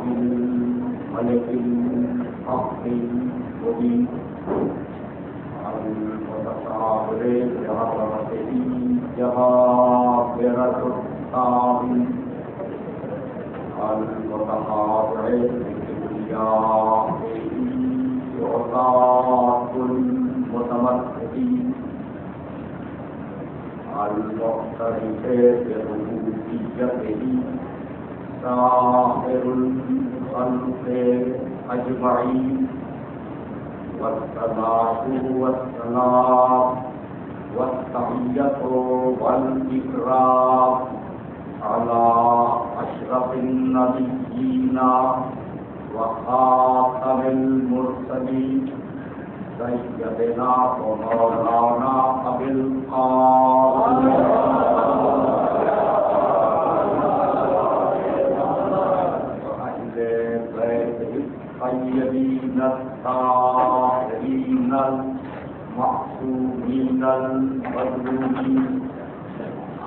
بالملك الحق المبين المتصابر بعظمته جبابرة الطاغين المتخاضع بكبريائه عصاة المتمسكين المعترف بربوبيته ساحر الخلق أجمعين والصلاة والسلام والتحية والإكرام على أشرف النبيين وخاتم المرسلين سيدنا ومولانا أبي القاسم وأهل بيته الطيبين الطاهرين المعصومين المظلومين.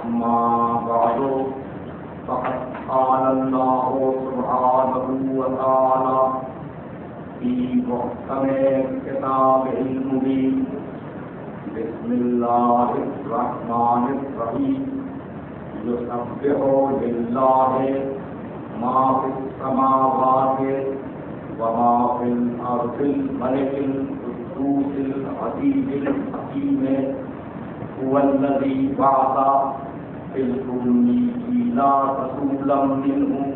أما بعد فقد قال الله سبحانه وتعالى في محكم كتابه المبين بسم الله الرحمن الرحيم يسبح لله ما في السماوات وما في الأرض الملك القدوس العزيز الحكيم هو الذي بعث في الأميين رسولا منهم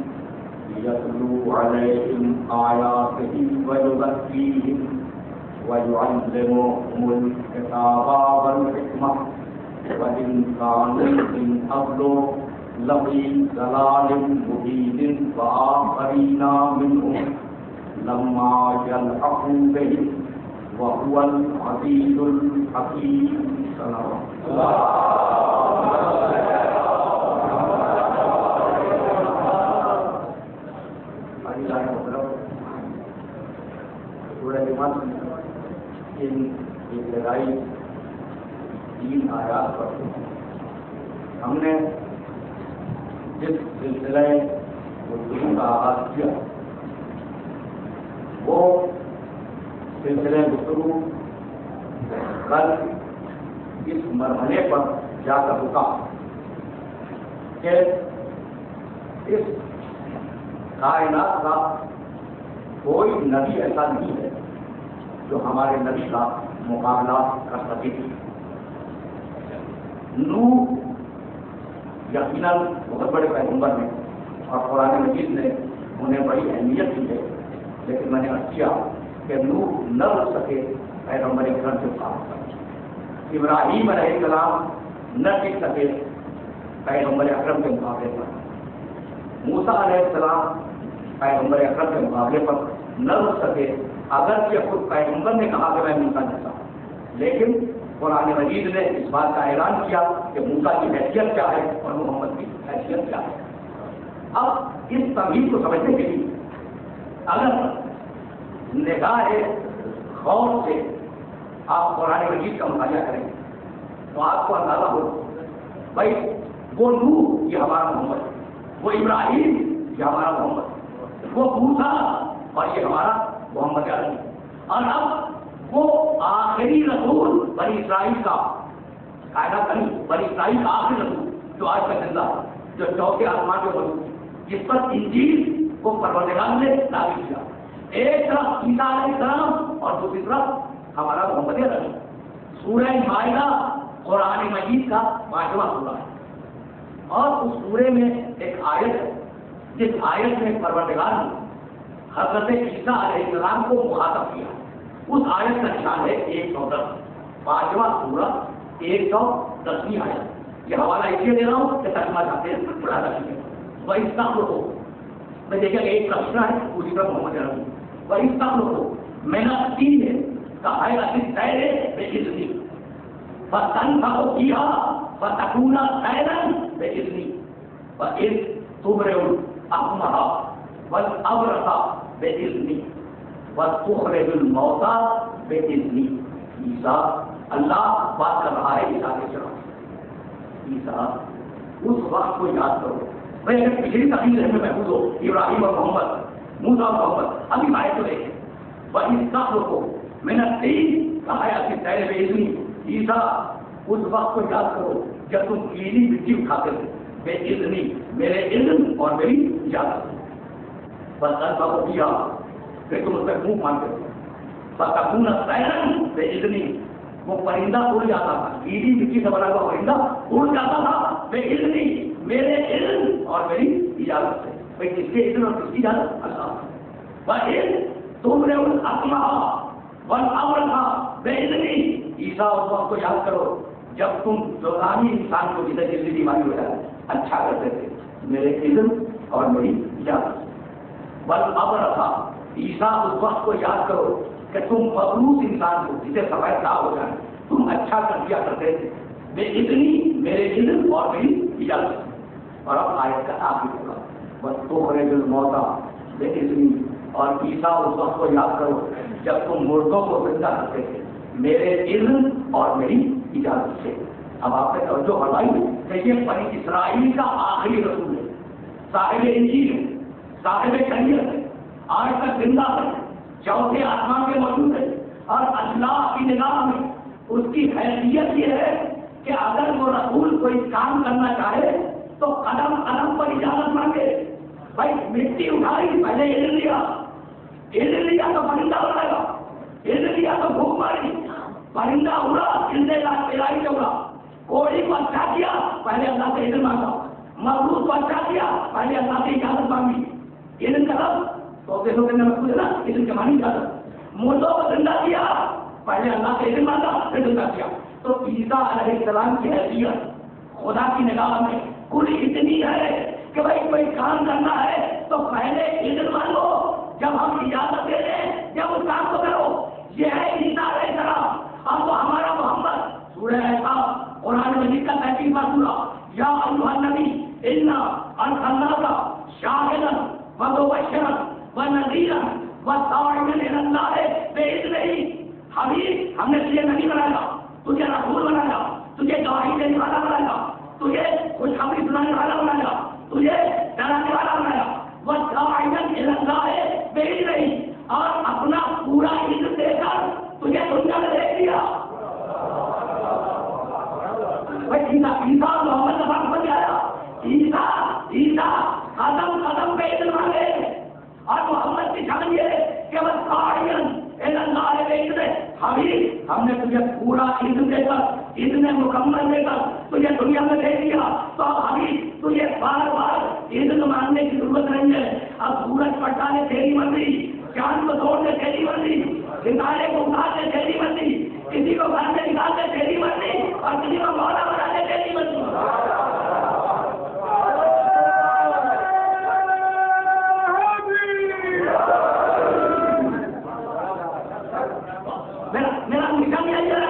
يتلو عليهم آياته ويزكيهم ويعلمهم الكتاب والحكمة وإن كانوا من قبل لفي ضلال مبين وآخرين منهم لما يلحقوا بهم وهو العزيز الحكيم. ان ابتدائی 3 آیات پر ہم نے جس سلسلے گفتگو کا آغاز کیا وہ سلسلے گفتگو کل اس مرحلے پر جا کر رکا کہ اس کائنات کا کوئی نبی ایسا نہیں ہے جو ہمارے نبی کا مقابلہ کر سکے. نوح یقیناً بہت بڑے پیغمبر ہیں اور قرآن مجید نے انہیں بڑی اہمیت دی ہے، لیکن میں نے کیا کہ نوح نہ رک سکے پیغمبر اکرم کے مقابلے. ابراہیم علیہ السلام نہ ٹک سکے پیغمبر اکرم کے مقابلے پر. موسیٰ علیہ السلام پیغمبر اکرم کے مقابلے پر نہ رک سکے، اگرچہ خود پیغمبر نے کہا کہ میں موسیٰ جیسا، لیکن قرآن مجید نے اس بات کا اعلان کیا کہ موسیٰ کی حیثیت کیا ہے اور محمد کی حیثیت کیا ہے. اب اس تمہید کو سمجھنے کے لیے اگر نگاہ غور سے آپ قرآن مجید کا مطالعہ کریں تو آپ کو اندازہ ہو بھائی وہ نوح یہ ہمارا محمد، وہ ابراہیم یہ ہمارا محمد، وہ موسیٰ اور یہ ہمارا محمد علی، اور اب وہ آخری رسول بنی اسرائیل کا کائنات بنی اسرائیل کا آخری رسول جو آج تک زندہ ہے، جو چوتھے آسمان پہ موجود، جس پر انجیل کو پروردگار نے نازل کیا. ایک طرف عیسیٰ علیہ السلام اور دوسری طرف ہمارا محمد علی. سورہ مائدہ قرآن مجید کا 5واں سورہ ہے اور اس سورے میں ایک آیت ہے جس آیت میں پروردگار نے حضرت عیسیٰ علیہ السلام کو مخاطب کیا. اس آیت کا نشان ہے 110، 5واں سورہ 110ویں آیت. یہ حوالہ اس لیے دے رہا ہوں کہ ترجمہ چاہتے ہیں بڑا رکھیے. وہ اس کا ہو میں دیکھا کہ ایک پرشن ہے اسی پر محمد علی. وہ اس کا ہو میں نے 3 ہے کہا ہے بے عزتی بتن کیا بتکونا سیرن بے عزتی بس تمرے اپنا بس اب رکھا بے عزتی بس تخرج الموتا بے عزتی. عیسیٰ اللہ بات کر رہا ہے عیسیٰ کے خلاف. عیسیٰ اس وقت کو یاد کرو. میں اگر پچھلی تاریخ میں محفوظ ہو ابراہیم اور محمد موسیٰ اور محمد ابھی آئے تو دیکھیں وہی سخر کو میں نے کہا کہ تیرے بے اذنی عیسیٰ اس وقت کو یاد کرو جب تم گیلی مٹی اٹھاتے تھے بے اذنی میرے اذن اور میری اجازت بس الفا کو دیا پھر تم اس پہ منہ مانتے تھے فتکون طیرا بے اذنی وہ پرندہ اڑ جاتا تھا گیلی مٹی سے بنا ہوا پرندہ اڑ جاتا تھا بے اذنی میرے اذن اور میری اجازت سے بھائی کس کے اذن اور کس کی اجازت اللہ وَإِذْ تُبْرِئُ الْأَكْمَحَ وَالْأَبْرَصَ بِإِذْنِهِ عیسیٰ اس وقت کو یاد کرو جب تم جوانی انسان کو جسے جلدی بیماری ہو جائے اچھا کرتے تھے میرے اذن اور میری اجازت وَالْأَبْرَصَ عیسیٰ اس وقت کو یاد کرو کہ تم مبروس انسان کو جسے سفید داغ ہو جائے تم اچھا کر دیا کرتے تھے بے اذنی میرے اذن اور میری اجازت اور اب آیت کا آخری ہوگا بس تو بڑے دل موتا بے اذنی اور عیسیٰ اس وقت کو یاد کرو جب تم مردوں کو زندہ کرتے تھے میرے اذن اور میری اجازت سے اب آپ نے توجہ فرمائی کہ یہ بنی اسرائیل کا آخری رسول ہے صاحب انجیل ہے صاحب شریعت ہے آج تک زندہ ہے چوتھے آسمان کے موجود ہے اور اللہ کی نگاہ میں اس کی حیثیت یہ ہے کہ اگر وہ رسول کوئی کام کرنا چاہے تو قدم قدم پر اجازت مانگے بھائی مٹی اٹھائی پہلے اذن لیا تو پرندہ اڑائے گا اذن لیا تو بھوک ماری پرندہ اڑا زندے کا پلائی سے اڑا کوڑی کو اچھا کیا پہلے اللہ سے اذن مانگا مبروس کو اچھا کیا پہلے اللہ سے اجازت مانگی اذن کا تو دیکھو کہ محفوظ ہے نا اذن کے معنی اجازت مردوں کو زندہ کیا پہلے اللہ سے اذن مانگا پھر زندہ کیا تو عیسیٰ علیہ السلام کی حیثیت خدا کی نگاہ میں کل اتنی ہے کہ بھائی کوئی کام کرنا ہے تو پہلے اذن مانگو جب ہم اجازت دے دیں جب اس کام کو کرو یہ ہے عیسیٰ علیہ السلام اب تو ہمارا محمد سورہ احقاف قرآن مجید کا 33واں سورہ یا ایھا النبی انا ارسلناک شاہدا ومبشرا ونذیرا وداعیا الی اللہ باذنہ حبیب ہم نے تجھے نبی بنایا تجھے رسول بنایا تجھے گواہی دینے والا بنایا تجھے خوشخبری سنانے والا بنایا تجھے ڈرانے والا بنایا وداعیا الی اللہ باذنہ اور اپنا پورا علم دے کر تجھے دنیا میں بھیج دیا عیسیٰ محمد کا بات بن گیا عیسیٰ قدم قدم پہ علم مانگے اور محمد کی شان یہ کہ بس حبیب ہم نے تجھے پورا علم دے کر علم مکمل دے کر تجھے دنیا میں دے دیا تو اب حبیب تجھے بار بار علم مانگنے کی ضرورت نہیں ہے اب سورج پٹا نے تیری مرضی چاند کو توڑنے تیری مرضی ستارے کو اٹھانے تیری مرضی کسی کو گھر سے نکالنے تیری مرضی اور کسی کو مولا بنانے تیری مرضی میرا مشن یہی ہے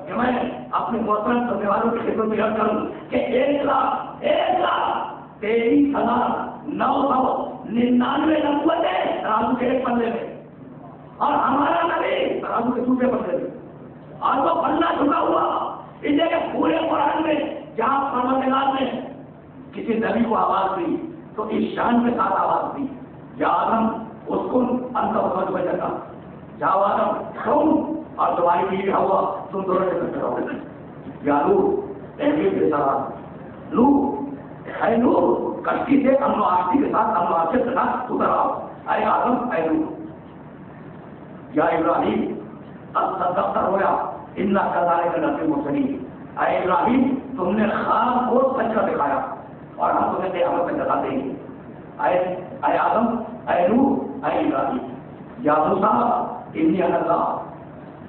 کہ میں اپنے محترم سننے والوں کی خدمت میں کروں کہ 1,23,999 نبوتیں رازو کے ایک پلے میں اور ہمارا نبی رازو کے دوسرے پلے میں اور وہ پلہ جھکا ہوا اس لیے کہ پورے قرآن میں جہاں پروردگار نے کسی نبی کو آواز دی تو اس شان کے ساتھ آواز دی یا آدم اسکن انت وزوجک الجنہ جاؤ آدم تم اور تمہاری بیوی ہوا تم دونوں جنت میں رہو یا نوح کے ساتھ اے نوح کشتی سے امن و آشتی کے ساتھ امن و آشت کے ساتھ اتر آؤ اے آدم اے نوح یا ابراہیم اب صدقت رویا انا کذالک نجزی المحسنین اے ابراہیم تم نے خواب کو سچ کر دکھایا اور ہم تمہیں قیامت میں جزا دیں گے اے آدم اے نوح اے ابراہیم یا موسیٰ انی انا اللہ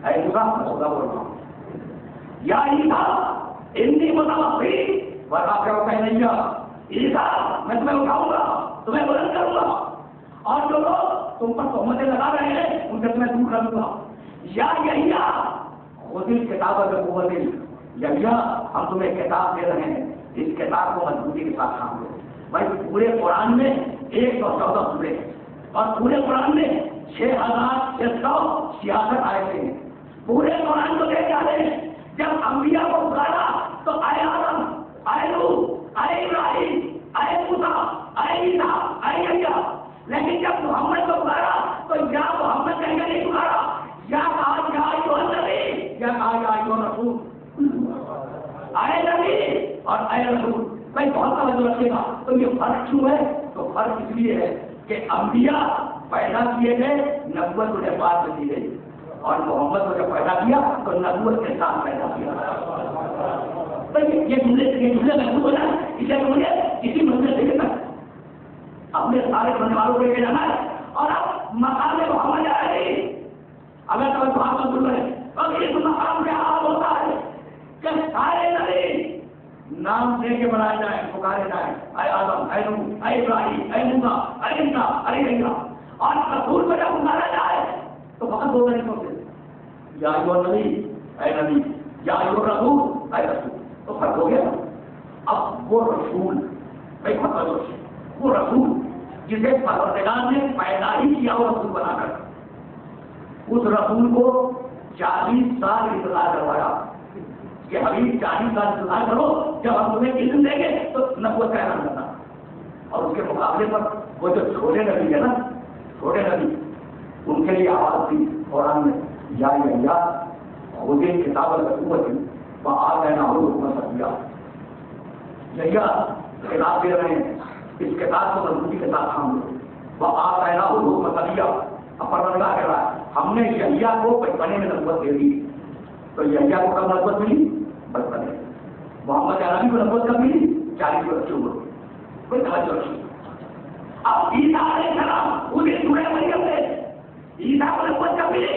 اے موسیٰ میں خدا بول رہا ہوں یا عیسیٰ انی متوفی ورافعک الی عیسیٰ میں تمہیں اٹھاؤں گا تمہیں بلند کروں گا اور جو لوگ تم پر تہمتیں لگا رہے ہیں ان سے تمہیں دور کر دوں گا یا یحییٰ خذ الکتاب بقوۃ یحییٰ ہم تمہیں کتاب دے رہے ہیں اس کتاب کو مضبوطی کے ساتھ تھام لو بھائی پورے قرآن میں 114 سورے ہیں اور پورے قرآن میں 6,666 آیتیں ہیں پورے قرآن کو دیکھ جا رہے ہیں جب انبیاء کو پکارا تو اے آدم اے نوح اے ابراہیم اے موسیٰ اے عیسیٰ اے یحییٰ لیکن جب محمد کو توجہ رکھے گا تو یہ فرق کیوں ہے؟ تو فرق اس لیے ہے کہ انبیاء پیدا کیے گئے، نبوت انہیں بعد میں دی گئی، اور محمد کو جب پیدا کیا تو نبوت کے ساتھ پیدا کیا۔ یہ جملے محسوس ہو جائے، اسے مجھے اسی منزل سے لے اپنے سارے سننے والوں کو لے کے جانا ہے، اور اب مقام محمد علی اگر تو بات سن رہے اب اس مقام کا حال ہوتا ہے کہ سارے نبی نام دے کے بنائے جائیں، پکارے جائیں، اے آدم، اے نوح، اے ابراہیم، اے موسیٰ، اے عیسیٰ، اے عیسیٰ، اور رسول کو جب پکارا جائے تو فقط دو طریقوں سے، یا ایھا نبی، اے نبی، یا ایھا رسول، اے رسول، تو فرق ہو گیا۔ اب وہ رسول بھائی وہ رسول جسے پروردگار نے پیدا ہی کیا وہ رسول بنا کر، اس رسول کو 40 سال انتظار کروایا کہ حبیب 40 سال انتظار کرو، جب ہم تمہیں علم دیں گے تو نبوت کا اعلان کرنا۔ اور اس کے مقابلے پر وہ جو چھوٹے نبی ہے نا، چھوٹے نبی، ان کے لیے آواز تھی قرآن میں، یا خود کتاب القوت وہ آ گئے نہ ہو حکومت سکیا، یا کتاب دے رہے ہیں، اس کتاب کو مضبوطی کے ساتھ تھام لو، وہ آ گئے نہ ہو حکومت سکیا۔ اب پروردگار کہہ رہا ہے ہم نے یحییٰ کو بچپنے میں نبوت دے دی، تو یحییٰ کو کب نبوت ملی؟ بچپنے۔ محمد عربی کو نبوت کب ملی؟ 40 برس کی عمر میں۔ کوئی توجہ نہیں۔ اب عیسیٰ علیہ السلام انہیں سورہ مریم میں عیسیٰ کو نبوت کب ملی؟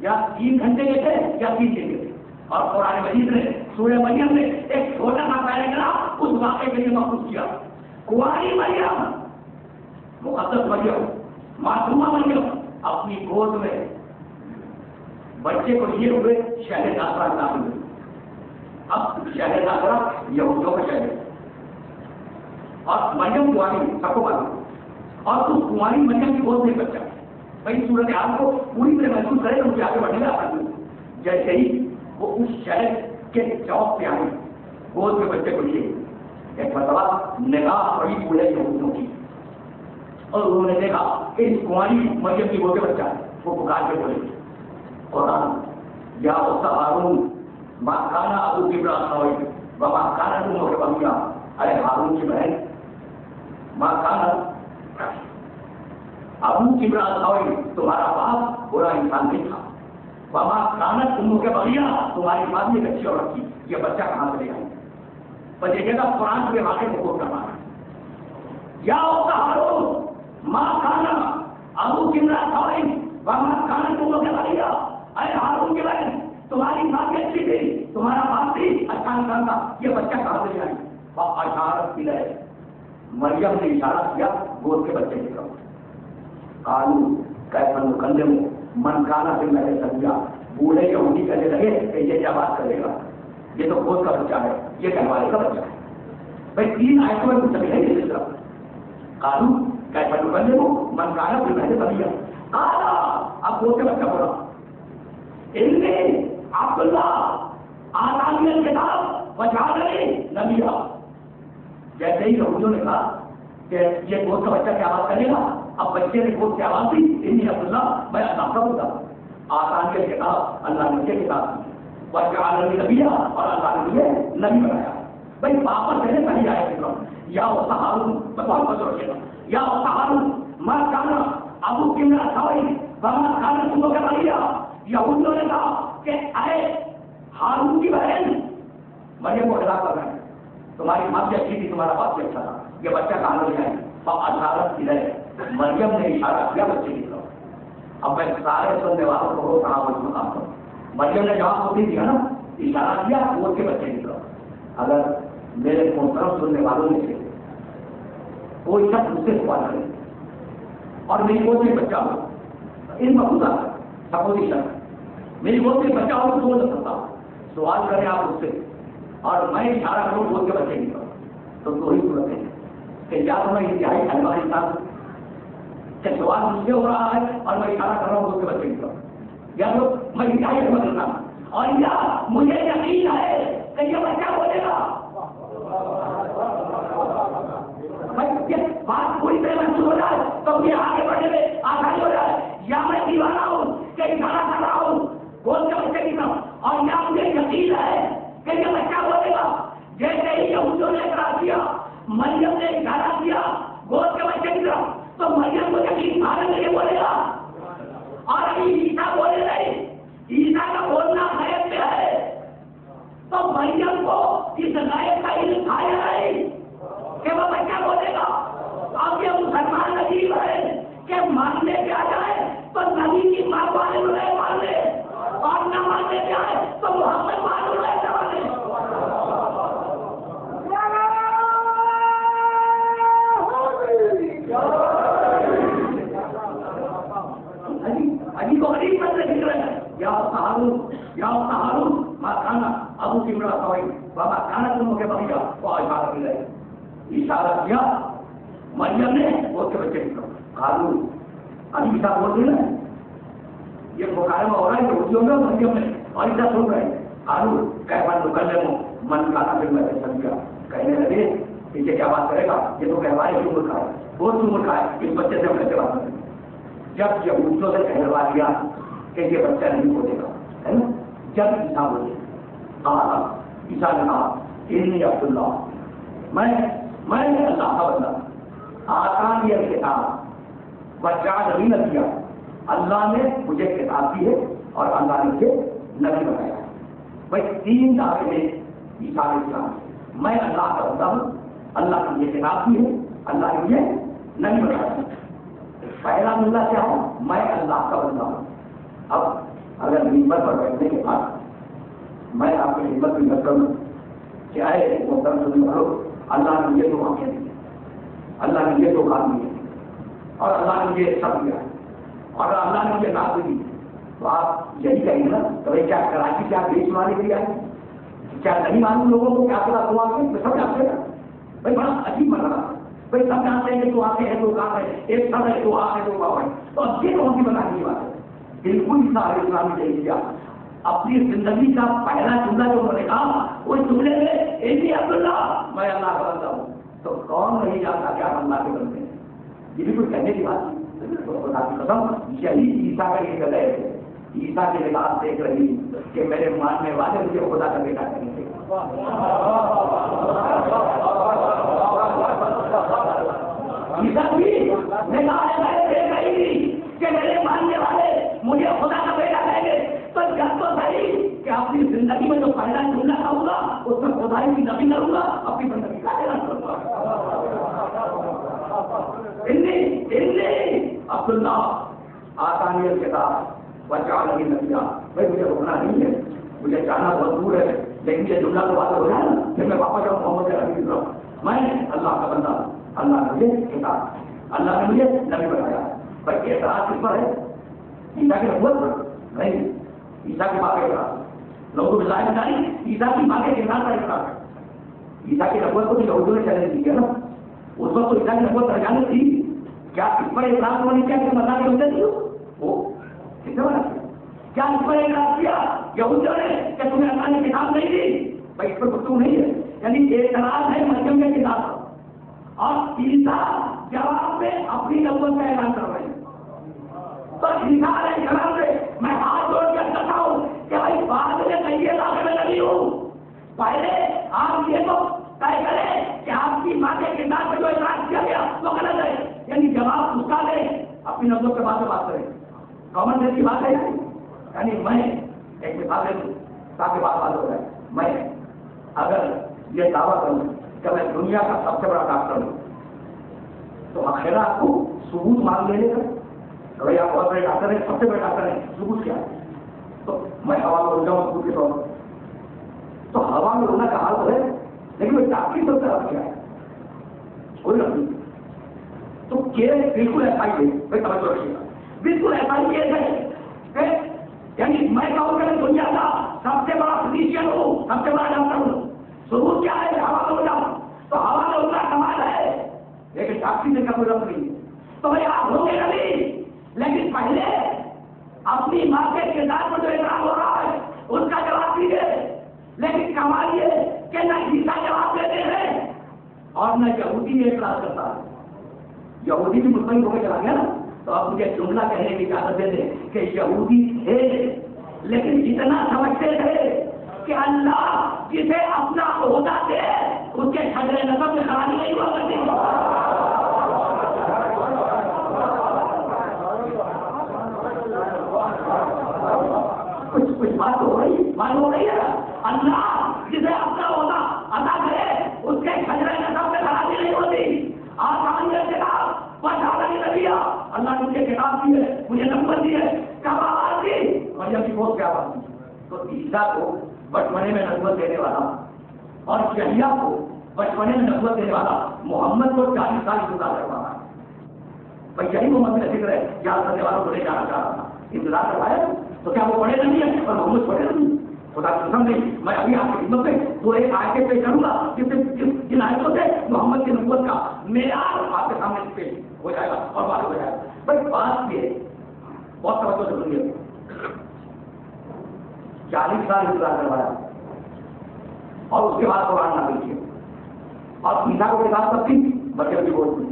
یا 3 گھنٹے کے تھے یا 3 دن کے تھے، اور قرآن مجید نے سورہ مریم میں ایک چھوٹا سا پیراگراف اس واقعے کے لیے مخصوص کیا۔ کنواری مریم، مقدس مریم، معصومہ مریم اپنی گود میں بچے کو لیے ہوئے شہر ناصرہ داخل ہوئی۔ اب شہر ناصرہ یہودیوں کا شہر ہے، اور مریم کنواری سب کو معلوم، اور اس کنواری مریم کی گود میں بچہ بھائی صورت حال کو پوری طرح محسوس کرے تو مجھے آگے بڑھنے کا آسان نہیں۔ جیسے ہی وہ اس شہر کے چوک پہ آئی گود کے بچے کو لیے، ایک مرتبہ نگاہ بڑی بوڑھے یہودیوں کی، اور انہوں نے دیکھا کہ اس کنواری مریم کی گود کے بچہ ہے، وہ پکار کے بولے قرآن یا ہارون ما کان ابوک ابراہیم وما کانت امک بغیا، ارے ہارون کی بہن ما کان ابوک ابراہیم تمہارا باپ برا انسان نہیں تھا، وما کانت امک بغیا تمہاری ماں بھی ایک اچھی عورت تھی، یہ بچہ کہاں سے لے آئی؟ پر یہ جگہ قرآن کے واقعے کو کوٹ کرنا ہے۔ یا ہارون ما کان ابوک ابراہیم وما کانت امک بغیا، اے ہارون کی بہن تمہاری ماں بھی اچھی تھی، تمہارا باپ بھی اچھا انسان تھا، یہ بچہ کہاں سے لے آئی؟ اشارت کی ہے، مریم نے اشارہ کیا گود کے بچے کی طرف۔ قالوا کیف نکلم من کان فی المہد صبیا، بوڑھے یہودی کہنے لگے کہ یہ کیا بات کرے گا، یہ تو گود کا بچہ ہے، یہ کہوارے کا بچہ ہے۔ بھائی 3 آیتوں میں کچھ ہے اس طرح۔ قالوا کیف نکلم من کان فی المہد صبیا، قال اب گود کے بچہ بولا انی عبداللہ آتانی الکتاب وجعلنی نبیا۔ جیسے ہی یہودیوں نے کہا کہ یہ گود کا بچہ کیا آواز کرے گا، اب بچے نے گود کی آواز دی انی عبداللہ، میں اللہ کا ہوتا، آتانی الکتاب اللہ نے مجھے کتاب دی، وجعلنی نبیا اور اللہ نے مجھے نبی بنایا۔ بھائی واپس کہنے صحیح آئے گا یا ہارون، بہت رکھے گا یا ہارون ما کان ابوک ابراہیم وما کانت امک بغیا۔ یہودیوں نے کہا کہ اے ہارون کی بہن مریم کو خلاف کر رہے ہیں، تمہاری ماں بھی اچھی تھی، تمہارا باپ بھی اچھا تھا، یہ بچہ کہاں لے جائیں؟ اشارت کی ہے، مریم نے اشارہ کیا بچے کی طرف۔ اب میں سارے سننے والوں کو روز رہا ہوں اس مقام پر، مریم نے جواب خود ہی دیا نا، اشارہ کیا وہ کے بچے کی طرف۔ اگر میرے محترم سننے والوں میں سے کوئی شخص مجھ سے سوال کرے اور میری گود میں بچہ ہو، ان مقصود سپوزیشن میری گود میں بچہ ہو تو سوچ سکتا ہوں، سوال کریں آپ اس سے اور میں اشارہ کروں گود کے بچے کی طرف، تو دو ہی صورت ہے کہ یا تو میں انتہائی حیوانی انسان ہوں کہ سوال مجھ سے ہو رہا ہے اور میں اشارہ کر رہا ہوں گود کے بچے کی طرف، یا تو میں انتہائی حیوانی انسان ہوں اور یا مجھے یقین ہے کہ یہ بچہ بولے گا۔ بات پوری طرح محسوس ہو جائے تو مجھے آگے بڑھنے میں آسانی ہو جائے، یا میں دیوانہ ہوں کہ اشارہ کر رہا ہوں گود کے بچے کی طرف، اور یا مجھے یقین ہے کہ یہ بچہ بولے گا۔ جیسے ہی یہودیوں نے اقرار کیا مریم نے اشارہ کیا گود کے بچے کی طرف، تو مریم کو یقین ماننے کے لیے بولے گا، اور ابھی عیسیٰ بولے نہیں، عیسیٰ کا بولنا غیب میں ہے، تو مریم کو اس غیب کا علم آیا نہیں کہ وہ بچہ بولے گا۔ اب یہ مسلمان عجیب ہے کہ ماننے پہ آ جائے تو نبی کی ماں والے مان لے، اور نہ ماننے پہ آئے تو محمد مان لے۔ عجیب و غریب مسئلے دکھ رہے ہیں، یا ہارون ماں کھانا ابو کی مرا سوائی بابا کھانا تمہوں کے بھیا وہ اشارہ کی رہے، اشارہ کیا مریم نے وہ کے بچے کی ہارون ابھی عیسیٰ بول رہے ہیں، یہ مکالمہ ہو رہا ہے کہ میں مریم نے اور عیسیٰ سن رہے ہیں، ہارون کہہ تو کر لے من کھانا پھر میں سمجھا کہنے لگے اسے کیا بات کرے گا، یہ تو کہوائے کیوں ملکا ہے، وہ کیوں ملکا ہے، اس بچے سے ہم کیسے بات کریں۔ جب یہودیوں سے کہلوا دیا کہ یہ بچہ نہیں بولے گا، ہے نا، جب عیسیٰ بولے کہا، عیسیٰ نے کہا انی عبداللہ، میں اللہ کا بندہ، آسان یہ کتاب وجعلنی نبیا، اللہ نے مجھے کتاب دی ہے اور اللہ نے مجھے نبی بنایا ہے۔ بھائی تین دعوے میں عیسیٰ علیہ السلام، میں اللہ کا بندہ ہوں، اللہ نے مجھے کتاب دی ہے، اللہ نے مجھے نبی بنایا ہے۔ پہلا جملہ کیا ہے، میں اللہ کا بندہ ہوں۔ اب اگر ممبر پر بیٹھنے کے بعد میں آپ کی خدمت میں کروں کہ آئے محترم سننے والوں، اللہ نے مجھے دو آنکھیں دی، اللہ نے مجھے دو کان دیے، اور اللہ نے مجھے سب دیا، اور اللہ نے مجھے ناک دی، تو آپ یہی کہیں گے نا کہ بھائی کیا کراچی کیا بیچ مارنے کے لیے آئے، کیا نہیں معلوم لوگوں کو کیا پتا دو آنکھیں، سب جانتے ہیں بھائی، بڑا عجیب بن رہا، بھائی سب جانتے ہیں کہ دو آنکھیں ہیں دو کان ہے، ایک سر ہے دو ہاتھ ہے دو پاؤں ہے، تو اب یہ کون سی بتانے کی بات ہے۔ بالکل سارے اسلامی نہیں کیا، اپنی زندگی کا پہلا جملہ جو انہوں نے کہا وہ جملے میں انی عبداللہ، میں اللہ کا بندہ ہوں۔ تو کون نہیں جانتا کیا اللہ کے بندے ہیں، یہ بھی کوئی کہنے کی بات نہیں، تو خدا کی قسم یہی عیسیٰ کا یہ جگہ ہے، عیسیٰ کے لباس دیکھ رہی کہ میرے ماننے والے مجھے خدا کا بیٹا کہیں گے۔ عیسیٰ بھی دیکھ رہی تھی کہ میرے ماننے والے مجھے خدا کا بیٹا کہیں گے، تو جب تو صحیح کہ اپنی زندگی میں جو پہلا جملہ کہوں گا اس میں خدائی کی نبی کروں گا، اپنی زندگی کا اعلان کروں گا۔ عبداللہ آسانی کتاب وجعلنی نبیا، بھائی مجھے روکنا نہیں ہے، مجھے جانا بہت دور ہے، لیکن یہ جملہ تو بات ہو رہا ہے نا، پھر میں واپس جاؤں محمد عربی کی طرف، میں اللہ کا بندہ، اللہ نے مجھے کتاب، اللہ نے مجھے نبی بنایا۔ بھائی اعتراض کس پر ہے؟ عیسیٰ کی نبوت پر نہیں، عیسیٰ کی بات کا اعتراض، لوگوں کو ظاہر نہیں، عیسیٰ کی بات کے کردار کا اعتراض ہے۔ عیسیٰ کی نبوت کو تو یہودیوں نے چیلنج دی ہے نا، اس وقت تو عیسیٰ کی نبوت درجانے تھی، کیا اس پر اعتراض ہونے کیا کہ مذہب کے بندے تھی وہ کتنے بڑا کیا اس پر اعتراض کیا یہودیوں نے کہ تمہیں اللہ نے کتاب نہیں دی؟ بھائی اس پر گفتگو نہیں ہے، یعنی اعتراض ہے مریم کے کتاب پر، اور عیسیٰ جواب میں اپنی نبوت کا اعلان کر رہے ہیں۔ تو عیسیٰ علیہ السلام سے میں ہاتھ جوڑ کر کہتا ہوں کہ بھائی بعد میں کہیے علاقے میں نہیں ہوں، پہلے آپ یہ تو طے کریں کہ آپ کی ماں کے کردار پہ جو اعتراض کیا گیا وہ غلط ہے، یعنی جواب اس کا دیں، اپنی نبوت کے بعد سے بات کریں، کامن سینس کی بات ہے۔ یعنی میں ایک مثال دوں تاکہ بات ہو جائے، میں اگر یہ دعویٰ کروں کہ میں دنیا کا سب سے بڑا ڈاکٹر ہوں، تو آخرات کو ثبوت مانگ لینے کا، بھائی آپ بہت بڑے ڈاکٹر ہیں، سب سے بڑے ڈاکٹر ہیں، ثبوت کیا ہے؟ تو میں ہوا میں اڑ جاؤں ثبوت کے طور پر، تو ہوا میں اڑنا کا حال تو ہے، لیکن وہ ڈاکٹری سب طرف کیا ہے کوئی نہیں، تو کیس بالکل ایسا ہی ہے، بھائی توجہ رکھیے گا، بالکل ایسا ہی کیس ہے، یعنی میں کہوں کہ دنیا کا سب سے بڑا فزیشین ہوں، سب سے بڑا ڈاکٹر ہوں، ثبوت کیا ہے؟ ہوا میں اڑ جاؤں، تو ہوا میں اڑنا کمال ہے، لیکن ڈاکٹری سے کا کوئی ربط نہیں ہے۔ تو بھائی آپ ہوں گے نبی، لیکن پہلے اپنی ماں کے کردار پر جو اعتراض ہو رہا ہے اس کا جواب دیجیے، لیکن کمال یہ کہ نہ عیسیٰ جواب دیتے ہیں اور نہ یہودی اعتراض کرتا ہے۔ یہودی بھی مطمئن ہو کے چلا گیا نا، تو اب مجھے جملہ کہنے کی اجازت دے دیں کہ یہودی تھے لیکن اتنا سمجھتے تھے کہ اللہ جسے اپنا عہدہ دے اس کے شجرے نسب میں خرابی نہیں ہوا کرتی. کچھ بات ہو رہی معلوم ہو رہی ہے. اللہ جسے اپنا ہوتا عطا کرے اس کے شجرے نسب میں خرابی نہیں ہوتی. آسان یہ کتاب اللہ نے مجھے کتاب دی ہے, مجھے نمبر دی ہے, کب آواز دی مریم کی بہت کیا بات دی. تو عیسیٰ کو بچپنے میں نبوت دینے والا اور یحییٰ کو بچپنے میں نبوت دینے والا محمد کو 40 سال انتظار کروانا ہے. بھائی یہی محمد کا ذکر ہے یاد کرنے والوں کو لے جانا چاہ رہا تھا. انتظار کروایا تو کیا وہ پڑھے نہیں ہے اور محمد پڑھے نہیں. خدا کی قسم نہیں, میں ابھی آپ کی خدمت میں تو ایک آیتیں پیش کروں گا جن آیتوں سے محمد کی نبوت کا معیار آپ کے سامنے پیش ہو جائے گا اور بات ہو جائے گا. بھائی بات یہ بہت توجہ سے سنیے. 40 سال انتظار کروایا اور اس کے بعد قرآن نازل کیا. اور عیسیٰ کو کتاب کب تھی؟ بچے کی بہت تھی.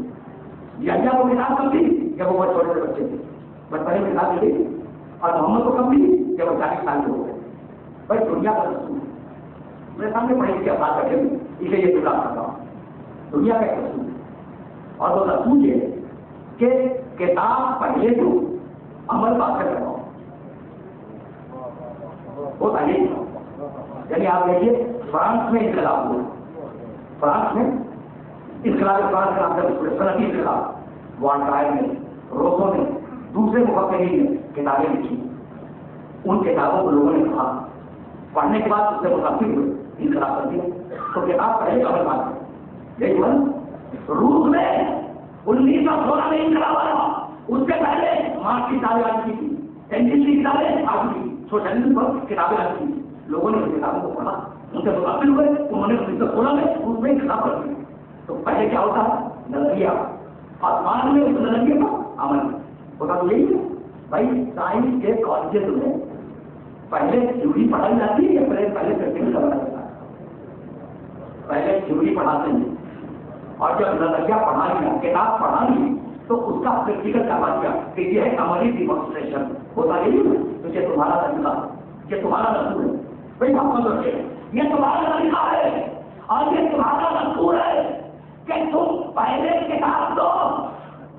یحییٰ کو کتاب کب تھی؟ جب وہ بہت چھوٹے بچے تھے, بچپنے میں کتاب دی. اور محمد کو کب دی؟ جب وہ 40 سال کے ہو گئے. بھائی دنیا کا رسول میرے سامنے پڑھے کی بات کرتے ہیں, اسے یہ جدا کرتا ہوں. دنیا کا رسول اور وہ رسول یہ کہ کتاب پڑھے تو عمل بات کر رہا ہوں وہ تعلیم. یعنی آپ دیکھیے فرانس میں انقلاب ہوا, فرانس میں انقلاب فرانس کا نام سے صنعتی انقلاب وانٹائر نے, روسو نے, دوسرے مفکرین نے کتابیں لکھی. ان کتابوں کو لوگوں نے کہا پڑھنے کے بعد اس سے متاثر ہوئے, انقلاب کر دیا. تو کتاب پڑھے عمل بات ہے. لیکن روس میں 1916 میں انقلاب آیا. اس سے پہلے مارکس کی کتابیں آ چکی تھی, اینجل کی کتابیں آ چکی, سوشلزم پر کتابیں آ چکی. لوگوں نے ان کتابوں کو پڑھا, ان سے متاثر ہوئے, انہوں نے 1916 میں اس میں انقلاب کر دیا. تو پہلے کیا ہوتا ہے نظریہ, آسمان میں اس نظریے کا عمل ہوتا. تو یہی ہے بھائی سائنس کے کالجز میں پہلے تھیوری پڑھائی جاتی ہے یا پہلے پریکٹیکل کروایا جاتا ہے؟ پہلے تھیوری پڑھاتے ہیں اور جب نظریہ پڑھا لیا, کتاب پڑھا لی تو اس کا پریکٹیکل کروا دیا کہ یہ ہے عملی ڈیمانسٹریشن ہوتا. یہی ہے تو یہ تمہارا طریقہ, یہ تمہارا رسول ہے. بھائی محمد رکھے یہ تمہارا طریقہ ہے اور یہ تمہارا رسول ہے کہ تم پہلے کتاب دو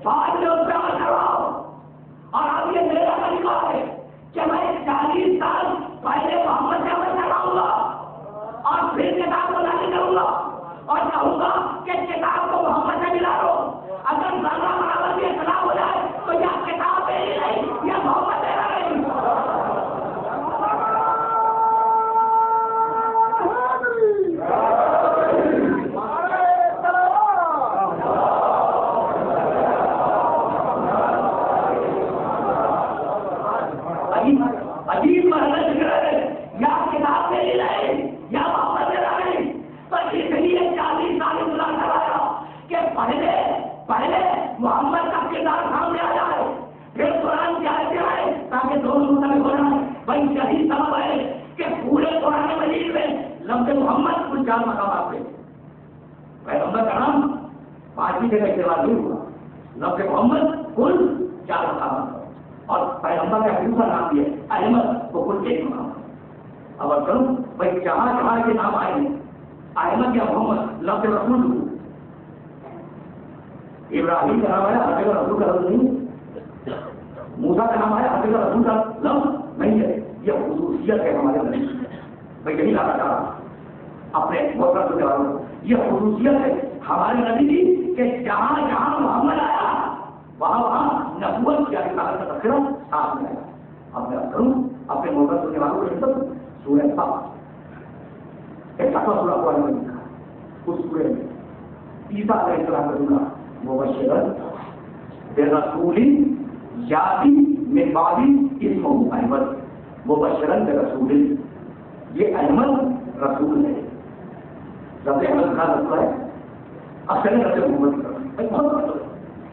بعد میں اس پہ عمل کرواؤ. اور اب یہ میرا طریقہ ہے کہ میں 40 سال پہلے محمد سے عمل کراؤں گا اور پھر کتاب کو نازل کروں گا اور کہوں گا کہ کتاب کو محمد سے ملا دو. اگر ذرہ برابر بھی اختلاف ہو جائے تو یا کتاب میری نہیں یا محمد میرا نہیں. عجیب مرحلہ ذکر ہے, یا کتاب میری نہیں یا محمد میرا نہیں. تو اس لیے 40 سال انتظار کرایا کہ پہلے محمد کا کردار سامنے آ جائے, پھر قرآن کی آیتیں آئے تاکہ دونوں مطابق ہو جائے. بھائی یہی سبب ہے کہ پورے قرآن مجید میں لفظ محمد کل 4 مقامات پہ. پیغمبر کا نام 5 جگہ استعمال نہیں ہوا, لفظ محمد کل 4 مقامات اور پیغمبر کا دوسرا نام بھی ہے احمد وہ کل 1 مقام. اب کروں بھائی جہاں کے نام آئے ہیں احمد یا محمد لفظ رسول, ابراہیم کا نام آیا حضرت رسول کا لفظ نہیں, موسیٰ کا نام آیا حضرت رسول کا لفظ نہیں ہے. یہ خصوصیت ہے ہمارے اندر. بھائی یہی لانا چاہ رہا اپنے محترم سننے والوں کو, یہ خصوصیت ہے ہمارے نبی کی کہ جہاں جہاں محمد آیا وہاں نبوت کی رسالت کا تذکرہ ساتھ میں آیا. اب میں کروں اپنے محترم سننے والوں کو خدمت سورہ صف ایک سفر سورہ قرآن میں لکھا. اس سورہ میں عیسیٰ علیہ السلام کا جملہ مبشرا برسول یاتی من بعد اسمہ احمد, مبشرا برسول, یہ احمد رسول ہے. رب احمد کا رسول ہے, اصل رب محمد کا.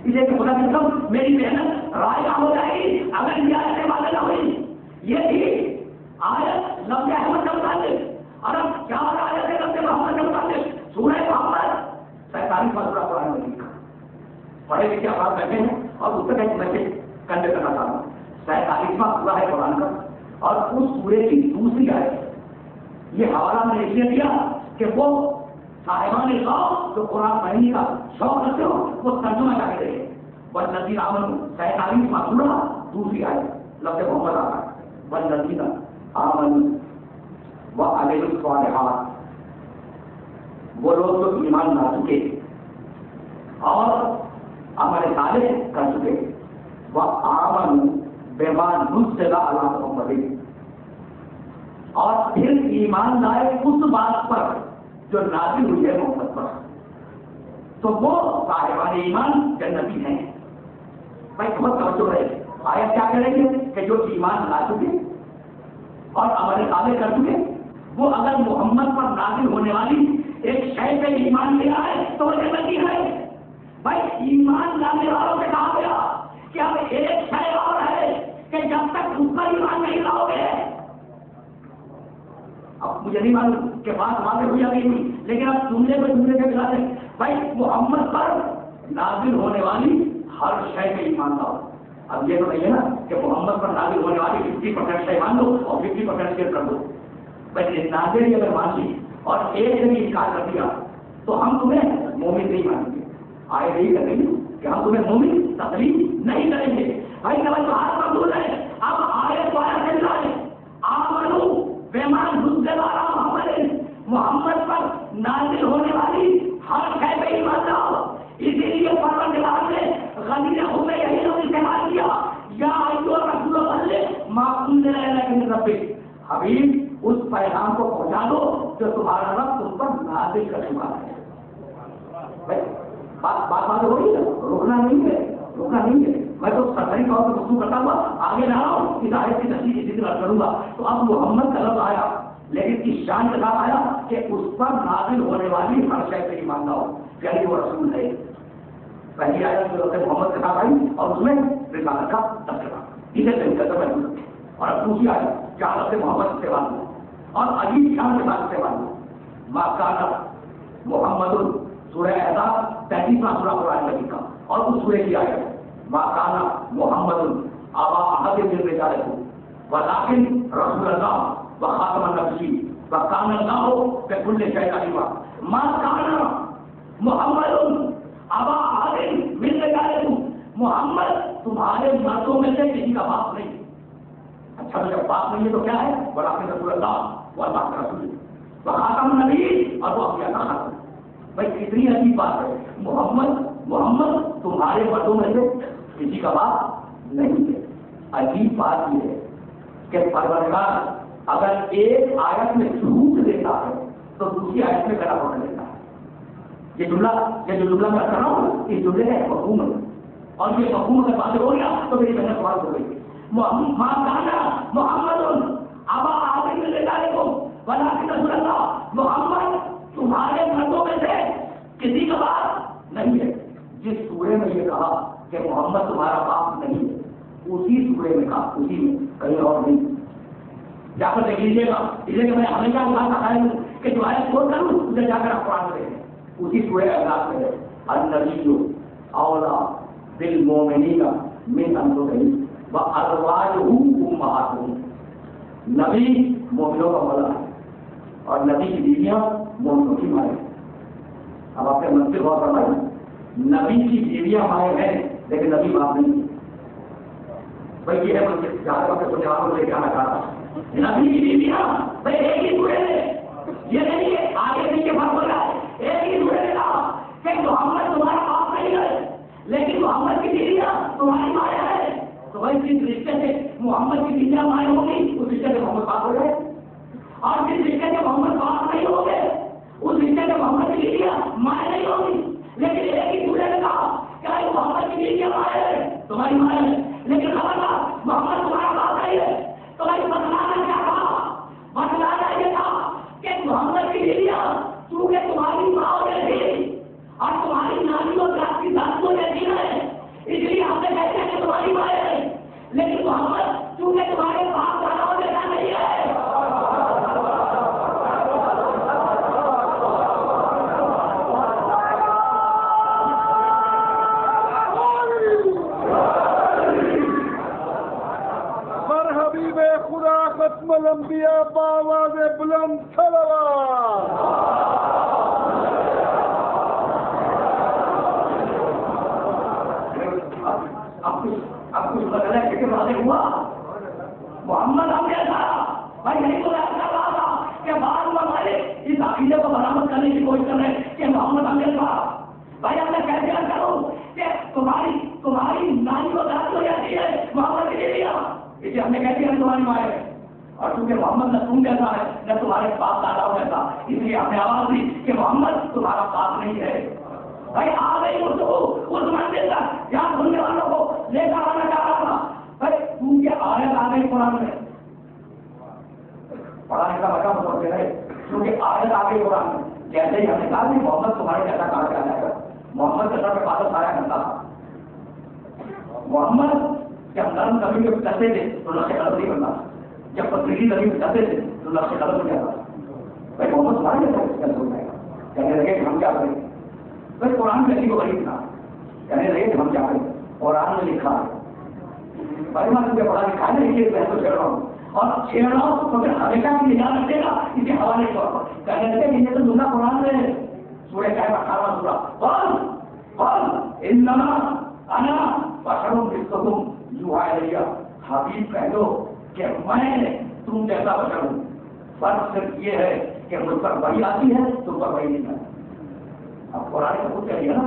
اس لیے کہ خدا کی قسم میری محنت رائع ہو جائے گی اگر یہ آیتیں واضح نہ ہوئی. یہ تھی آیت لفظ احمد کا متعلق, اور اب 4 آیتیں لفظ محمد کا متعلق. سورہ محمد 47 سورہ قرآن میں لکھا. پڑھے لکھے افراد بیٹھے ہیں اور اس کا ایک میسج کنوے کرنا چاہتا ہوں. 47واں سورہ ہے قرآن کا اور اس سورے کی دوسری آیت. یہ حوالہ میں نے اس لیے دیا کہ وہ صاحبان ذوق جو قرآن پڑھنے کا شوق رکھتے ہو وہ ترجمہ کر کے دیکھیں. والذین آمنوا 47واں سورہ دوسری آیت لفظ محمد آ رہا ہے. والذین آمنوا وعملوا الصالحات، وہ لوگ جو ایمان لا چکے اور عمل صالح کر چکے. وآمنوا بما نزل علی محمد، اور پھر ایمان لائے اس بات پر جو نازل ہوئی ہے محمد پر، تو وہ صاحبان ایمان جنتی ہیں. بھائی بہت توجہ رہے. آیت کیا کریں گے کہ جو ایمان لا چکے اور عمل صالح کر چکے وہ اگر محمد پر نازل ہونے والی ایک شے پہ ایمان لے آئے تو وہ جنتی ہے. بھائی ایمان لانے والوں سے کہا گیا کہ اب ایک شے اور ہے کہ جب تک اس پر ایمان نہیں لاؤ گے. اب مجھے نہیں معلوم کہ بات واضح ہو جاتی ہوئی، لیکن اب جملے پہ جملے کے بلا دیں. بھائی محمد پر نازل ہونے والی ہر شے پہ ایمان لاؤ. اب یہ تو نہیں ہے نا کہ محمد پر نازل ہونے والی 50% سے مان لو اور 50% شیئر کر دو. بھائی نازل ہی اگر مان لی اور ایک سے بھی انکار کر دیا تو ہم تمہیں مومن نہیں مانیں گے. آئے نہیں کریں گے کہ ہم تمہیں مومن تسلیم نہیں کریں گے. بھائی توجہ مقبول ہے. اب آئے تو آیا چل رہا ہے آمنو بیمان نزل علی محمد پر نازل ہونے والی ہر شے پہ ایمان لاؤ. اسی لیے پروردگار نے غنی خوب یہی لوگ استعمال کیا یا ایھا رسول اللہ ما انزل الیک من ربک. حبیب اس پیغام کو پہنچا دو جو تمہارا رب تم پر نازل کر چکا ہے. بات ہو رہی ہے، روکنا نہیں ہے، روکنا نہیں ہے. میں تو سرکاری طور پر گفتگو کرتا ہوا آگے نہ رہا ہوں، اس آیت کی تفصیل اسی طرح کروں گا. تو اب محمد کا لفظ آیا لیکن اس شان کے ساتھ آیا کہ اس پر نازل ہونے والی ہر شے پہ ایمان لاؤ یعنی وہ رسول ہے. پہلی آیت جو لفظ محمد کے ساتھ آئی اور اس میں رسالت کا تذکرہ اسے طریقے سے محسوس رکھے. اور اب دوسری آیت جہاں لفظ محمد استعمال ہوا اور عجیب شان کے ساتھ استعمال ہوا. ما کان محمد سورہ احزاب 33واں سورہ قرآن مجید کا اور اس سورہ کی آیت ما کان محمد ابا احد من رجالکم ولکن رسول اللہ وخاتم النبیین وکان اللہ بکل شیء علیم. ما کان محمد ابا احد من رجالکم، محمد تمہارے مردوں میں سے کسی کا باپ نہیں. اچھا تو جب باپ نہیں ہے تو کیا ہے؟ ولکن رسول اللہ واللہ کا رسول وخاتم النبیین، اور وہ انبیاء کا خاتم. بھائی کتنی عجیب بات ہے. محمد تمہارے مردوں میں سے کسی کا باپ نہیں ہے. عجیب بات یہ ہے کہ پروردگار اگر ایک آیت میں جھوٹ دیتا ہے تو دوسری آیت میں گلا پکڑ لیتا ہے. یہ جو جملہ میں کر رہا ہوں اس جملے کا ایک مفہوم ہے اور یہ مفہوم اگر بات ہو گیا تو میری محنت سوال ہو گئی. محمد ابا احد من رجالکم ولکن رسول اللہ، محمد تمہارے مردوں میں سے کسی کا باپ نہیں ہے. جس سورے میں یہ کہا کہ محمد تمہارا باپ نہیں ہے اسی سورے میں کہا، اسی میں کہیں اور نہیں. جا کر دیکھ لیجیے گا، اس لیے کہ میں ہمیشہ بات بتایا ہوں کہ جو آیت کھول کروں اسے جا کر آپ قرآن میں دیکھیں. اسی سورہ احزاب میں ہے النبی اولیٰ بالمؤمنین من انفسہم وازواجہ امہاتہم. نبی مومنوں کا مولا ہے اور نبی کی بیویاں مومنوں کی مائیں. اب آپ کے منصب غور فرمائیں، نبی کی بیویاں مائیں ہیں لیکن نبی باپ نہیں. بھائی یہ ہے منصب جہاں تک سننے والوں کو لے کے آنا چاہ رہا ہوں. نبی کی بیویاں بھائی ایک ہی سورے میں، یہ نہیں ہے آگے نہیں کے فرق ہو رہا ہے. ایک ہی سورے میں کہا کہ محمد تمہارا باپ نہیں ہے لیکن محمد کی بیویاں تمہاری مائیں ہے. تو بھائی جس رشتے سے محمد کی بیویاں مائیں ہوں گی اس رشتے سے محمد باپ ہو گئے، اور جس رشتے سے محمد باپ نہیں ہو گئے اس رشتے سے محمد کی بیویاں مائیں نہیں ہوگی. لیکن ایک ہی سورے میں کہا کہ بھائی محمد کی بیویاں مائیں ہے تمہاری مائیں ہے لیکن خبردار محمد تمہارا باپ نہیں ہے. تو بھائی بتلانا کیا کہا؟ بتلانا یہ تھا کہ محمد کی بیویاں چونکہ تمہاری ماں جیسی اور تمہاری نانی اور ذات کی ذاتوں جیسی ہے اس لیے ہم نے کہتے ہیں کہ تمہاری ماں ہے، لیکن محمد چونکہ تمہارے باپ دادا جیسا نہیں ہے. سورہ ختم الانبیاء بآواز بلند صلوات. اب کچھ بدلا کہ واضح ہوا محمد ہم کیسا بھائی نہیں تو ایسا رہا تھا کہ بعض ممالک اس عقیدے کو برآمد کرنے کی کوشش کر رہے کہ محمد ہم کیسا. بھائی ہم نے کیسے کروں کہ تمہاری نانی کو داد ہو جاتی ہے محمد کے لیے اسے ہم نے کہہ دیا تمہاری ماں ہے اور چونکہ محمد نہ تم جیسا ہے نہ تمہارے باپ دادا جیسا اس لیے ہم نے آواز دی کہ محمد تمہارا باپ نہیں ہے. بھائی آ گئی اس منزل تک جہاں سننے والوں کو لے کر آنا چاہ رہا تھا. بھائی تم کے آیت آ گئی قرآن میں پڑھانے کا مطلب سوچتے رہے کیونکہ آیت آ گئی قرآن میں. جیسے ہی ہم نے کہا کہ محمد تمہارے جیسا کہا کیا جائے گا. محمد کے سر پہ بادل سارا کرتا تھا. محمد جب نرم زمین پہ کرتے تھے تو لفظ غلط نہیں کرتا. جب پتریلی زمین پہ کرتے تھے تو لفظ غلط ہو جاتا. بھائی محمد تمہارے جیسا غلط ہو جائے گا. کہنے لگے کہ ہم کیا کریں. بھائی قرآن میں کسی کو غریب تھا کہنے لگے کہ ہم کیا کریں. قرآن میں لکھا ہے بھائی میں تمہیں پڑھا لکھا ہے نہیں میں تو چھیڑ رہا ہوں اور چھیڑ رہا ہوں تو پھر ہمیشہ کی نگاہ رکھے گا اس کے حوالے کے طور پر. کہنے لگے کہ یہ تو جملہ قرآن میں ہے سورہ کہف 18واں سورہ قل انما انا بشر مثلکم یوحی الی. حبیب کہہ دو کہ میں تم جیسا بشر ہوں. فرق صرف یہ ہے کہ مجھ پر وحی آتی ہے تم پر وحی نہیں آتی. اب قرآن کا خود کہیے نا